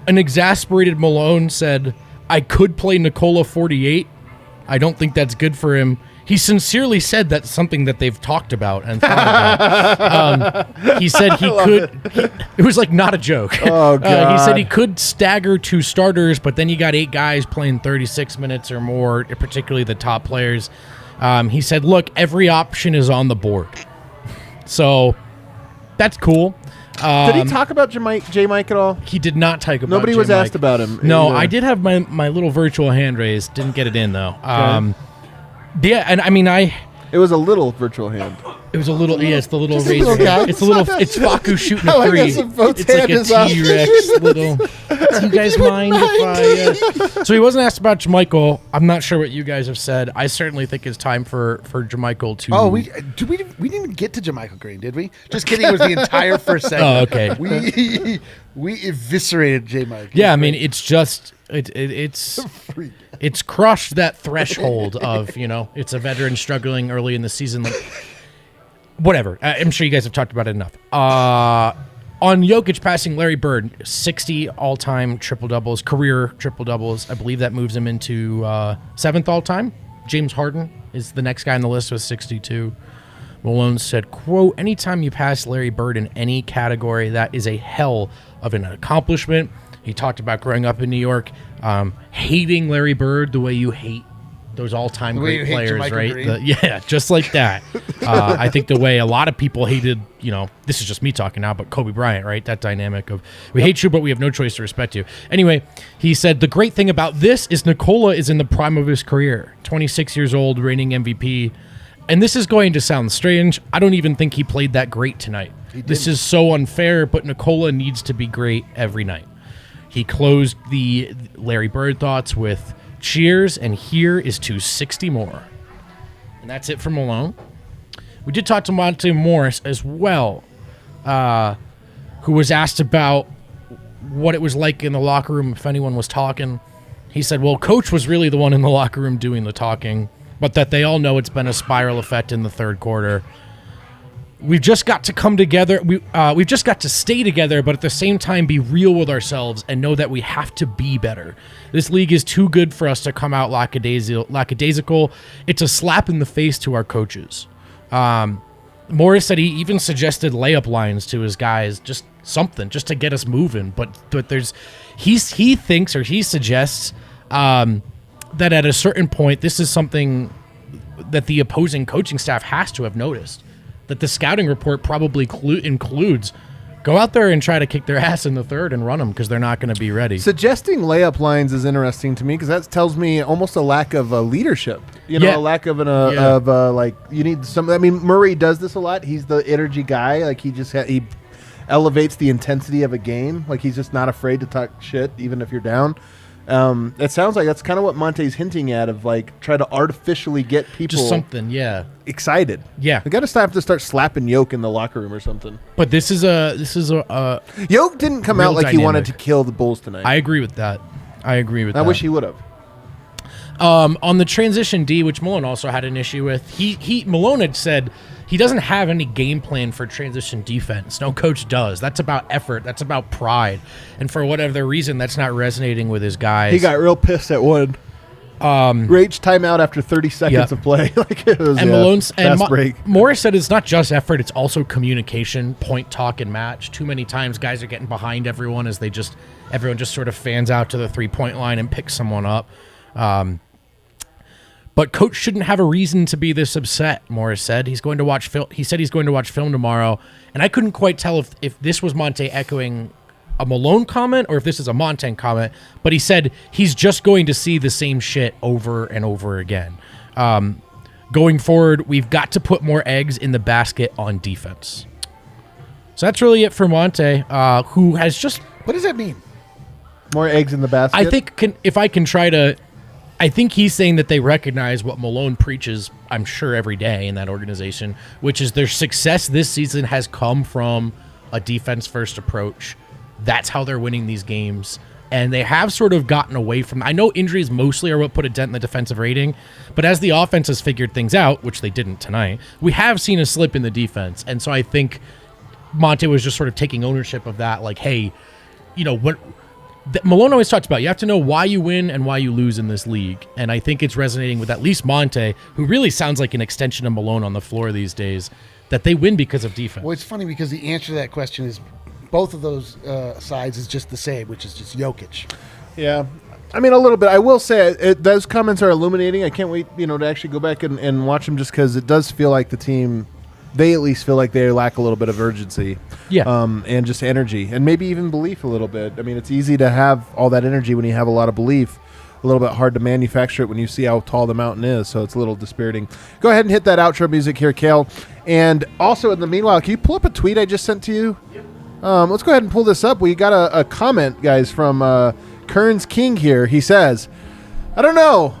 Speaker 5: an exasperated Malone said, I could play Nikola 48. I don't think that's good for him. He sincerely said that's something that they've talked about and thought about. He said he could. It was like not a joke.
Speaker 2: Oh, God.
Speaker 5: He said he could stagger 2 starters, but then you got 8 guys playing 36 minutes or more, particularly the top players. He said, look, every option is on the board. So that's cool.
Speaker 2: Did he talk about J-Mike at all?
Speaker 5: He did not talk about
Speaker 2: Nobody was
Speaker 5: J-Mike.
Speaker 2: asked about him.
Speaker 5: No, I did have my little virtual hand raised. Didn't get it in, though. Yeah, and I mean,
Speaker 2: It was a little virtual hand.
Speaker 5: It was a little, yeah, it's the little
Speaker 3: Just a
Speaker 5: razor.
Speaker 3: little guy.
Speaker 5: It's a little, it's Facu shooting
Speaker 2: I
Speaker 5: a
Speaker 2: like
Speaker 5: three.
Speaker 2: how Vougt's
Speaker 5: It's like
Speaker 2: hand
Speaker 5: a
Speaker 2: is up.
Speaker 5: T-Rex little. Do you guys mind if I? So he wasn't asked about JaMychal. I'm not sure what you guys have said. I certainly think it's time for JaMychal to.
Speaker 3: Oh, we didn't even get to JaMychal Green, did we? Just kidding. It was the entire first segment.
Speaker 5: Oh, okay.
Speaker 3: We eviscerated J-Mike.
Speaker 5: Yeah, I mean, it's just it's crushed that threshold of, it's a veteran struggling early in the season. Like, whatever. I'm sure you guys have talked about it enough. On Jokic passing Larry Bird, 60 all-time triple-doubles, career triple-doubles. I believe that moves him into 7th all-time. James Harden is the next guy on the list with 62. Malone said, quote, anytime you pass Larry Bird in any category, that is a hell of an accomplishment. He talked about growing up in New York, hating Larry Bird the way you hate those all-time great players, right? Yeah, just like that. I think the way a lot of people hated, this is just me talking now, but Kobe Bryant, right? That dynamic of we hate you, but we have no choice to respect you. Anyway, he said, the great thing about this is Nikola is in the prime of his career, 26 years old, reigning MVP. And this is going to sound strange. I don't even think he played that great tonight. This is so unfair, but Nikola needs to be great every night. He closed the Larry Bird thoughts with cheers, and here is to 60 more. And that's it from Malone. We did talk to Monte Morris as well, who was asked about what it was like in the locker room, if anyone was talking. He said, well, Coach was really the one in the locker room doing the talking, but that they all know it's been a spiral effect in the third quarter. We've just got to come together. We've just got to stay together, but at the same time be real with ourselves and know that we have to be better. This league is too good for us to come out lackadaisical. It's a slap in the face to our coaches. Morris said he even suggested layup lines to his guys, just something, just to get us moving. But he thinks or he suggests that at a certain point, this is something that the opposing coaching staff has to have noticed. That the scouting report probably includes go out there and try to kick their ass in the third and run them because they're not going to be ready.
Speaker 2: Suggesting layup lines is interesting to me because that tells me almost a lack of leadership. A lack of you need some. I mean, Murray does this a lot. He's the energy guy. Like he elevates the intensity of a game. Like he's just not afraid to talk shit even if you're down. It sounds like that's kind of what Monte's hinting at of like try to artificially get people
Speaker 5: just something,
Speaker 2: excited.
Speaker 5: Yeah,
Speaker 2: they got to start slapping Yoke in the locker room or something.
Speaker 5: But this is a
Speaker 2: Yoke didn't come out like he wanted to kill the Bulls tonight.
Speaker 5: I agree with that.
Speaker 2: I wish he would have.
Speaker 5: On the transition D, which Malone also had an issue with, Malone had said he doesn't have any game plan for transition defense. No coach does. That's about effort. That's about pride. And for whatever reason, that's not resonating with his guys.
Speaker 2: He got real pissed at one. Rage timeout after 30 seconds of play. Like it was,
Speaker 5: and Malone's and
Speaker 2: break.
Speaker 5: Morris said it's not just effort, it's also communication, point, talk, and match. Too many times guys are getting behind everyone as everyone just sort of fans out to the 3-point line and picks someone up. But coach shouldn't have a reason to be this upset, Morris said. He said he's going to watch film tomorrow, and I couldn't quite tell if this was Monte echoing a Malone comment or if this is a Montaigne comment, but he said he's just going to see the same shit over and over again. Going forward, we've got to put more eggs in the basket on defense. So that's really it for Monte, who has just...
Speaker 3: What does that mean?
Speaker 2: More eggs in the basket?
Speaker 5: I think I think he's saying that they recognize what Malone preaches, I'm sure, every day in that organization, which is their success this season has come from a defense-first approach. That's how they're winning these games. And they have sort of gotten away from... I know injuries mostly are what put a dent in the defensive rating, but as the offense has figured things out, which they didn't tonight, we have seen a slip in the defense. And so I think Monte was just sort of taking ownership of that, like, hey, what... Malone always talks about, you have to know why you win and why you lose in this league. And I think it's resonating with at least Monte, who really sounds like an extension of Malone on the floor these days, that they win because of defense.
Speaker 3: Well, it's funny because the answer to that question is both of those sides is just the same, which is just Jokic.
Speaker 2: Yeah. I mean, a little bit. I will say those comments are illuminating. I can't wait, to actually go back and watch them just because it does feel like the team... They at least feel like they lack a little bit of urgency, and just energy, and maybe even belief a little bit. I mean, it's easy to have all that energy when you have a lot of belief. A little bit hard to manufacture it when you see how tall the mountain is, so it's a little dispiriting. Go ahead and hit that outro music here, Kale. And also, in the meanwhile, can you pull up a tweet I just sent to you? Let's go ahead and pull this up. We got a comment, guys, from Kearns King here. He says, I don't know.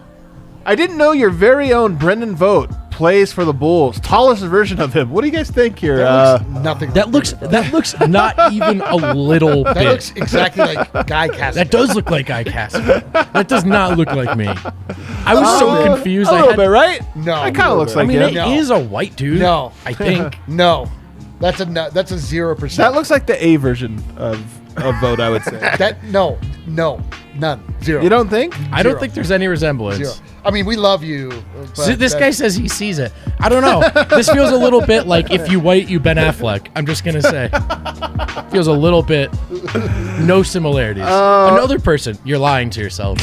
Speaker 2: I didn't know your very own Brendan Vogt plays for the Bulls. Tallest version of him. What do you guys think here?
Speaker 3: That looks nothing.
Speaker 5: That looks not even a little bit.
Speaker 3: That looks exactly like Guy Cassidy.
Speaker 5: That does look like Guy Cassidy. That does not look like me. I was so confused.
Speaker 2: A little bit, right?
Speaker 3: No.
Speaker 2: It kind of looks like
Speaker 5: him.
Speaker 2: him.
Speaker 5: It is a white dude.
Speaker 3: No.
Speaker 5: I think.
Speaker 3: No. That's a 0%.
Speaker 2: That looks like the A version of Vogt, I would say.
Speaker 3: No. None. 0.
Speaker 2: You don't think?
Speaker 5: I don't think there's any resemblance.
Speaker 3: 0. I mean, we love you.
Speaker 5: So this guy says he sees it. I don't know. This feels a little bit like if you white, you Ben Affleck. I'm just going to say. Feels a little bit, no similarities. Another person, you're lying to yourself.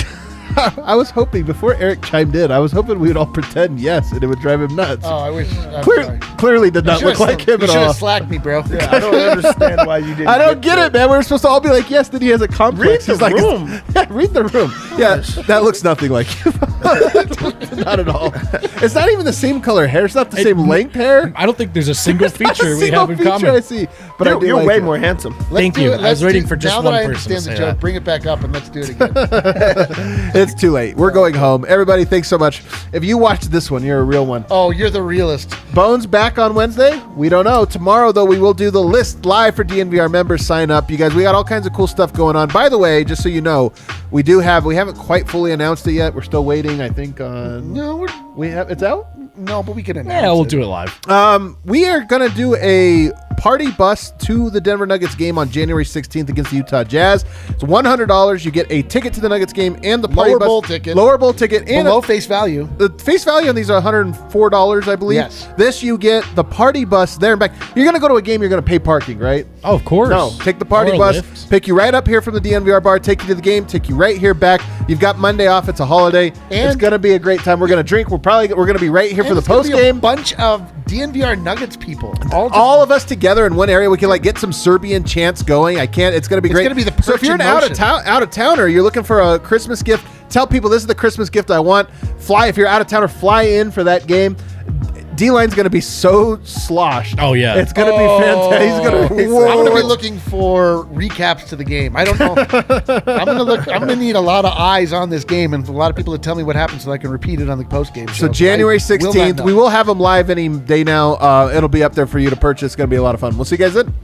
Speaker 2: I was hoping, before Eric chimed in, I was hoping we would all pretend yes, and it would drive him nuts.
Speaker 3: Oh, I wish.
Speaker 2: Clearly did not look like him at all.
Speaker 3: You should have slacked me, bro.
Speaker 4: Yeah, I don't understand why you didn't.
Speaker 2: I don't get it, man. We're supposed to all be like, yes, then he has a complex.
Speaker 4: Read the room.
Speaker 2: Read the room. Yeah, that looks nothing like him. Not at all. It's not even the same color hair. It's not the same length hair.
Speaker 5: I don't think there's a single feature we have in common.
Speaker 2: I see. But
Speaker 4: You're way more handsome.
Speaker 5: Thank you. I was waiting for just one person to say that. Now that I understand the joke,
Speaker 3: bring it back up and let's do it again.
Speaker 2: It's too late. We're going home. Everybody, thanks so much. If you watched this one, you're a real one.
Speaker 3: Oh, you're the realist.
Speaker 2: Bones back on Wednesday? We don't know. Tomorrow, though, we will do the list live for DNVR members. Sign up. You guys, we got all kinds of cool stuff going on. By the way, just so you know, we haven't quite fully announced it yet. We're still waiting, I think, on...
Speaker 3: No,
Speaker 2: it's out?
Speaker 3: No, but we can announce
Speaker 5: Yeah, we'll do it live.
Speaker 2: We are going to do a party bus to the Denver Nuggets game on January 16th against the Utah Jazz. It's $100. You get a ticket to the Nuggets game and the party
Speaker 3: Lower
Speaker 2: bus.
Speaker 3: bowl ticket.
Speaker 2: Lower bowl ticket. And
Speaker 3: below face value.
Speaker 2: The face value on these are $104, I believe.
Speaker 3: Yes.
Speaker 2: This, you get the party bus there and back. You're going to go to a game, you're going to pay parking, right?
Speaker 5: Oh, of course.
Speaker 2: No, take the party
Speaker 5: Or a
Speaker 2: bus,
Speaker 5: lift.
Speaker 2: pick you right up here from the DNVR bar, take you to the game, take you right here back. You've got Monday off. It's a holiday. It's going to be a great time. We're going to drink. We're going to be right here for the post game.
Speaker 3: Bunch of DNVR Nuggets people.
Speaker 2: All of us together in one area. We can get some Serbian chants going. It's going to be great.
Speaker 3: It's going to be the
Speaker 2: So if you're an out of towner, you're looking for a Christmas gift, tell people this is the Christmas gift I want. If you're out of towner, fly in for that game. D-line's going to be so sloshed.
Speaker 5: Oh, yeah.
Speaker 2: It's going to be fantastic. He's going to
Speaker 3: I'm going to be looking for recaps to the game. I don't know. I'm going to need a lot of eyes on this game and a lot of people to tell me what happened so I can repeat it on the post game.
Speaker 2: So January 16th, we will have them live any day now. It'll be up there for you to purchase. It's going to be a lot of fun. We'll see you guys then.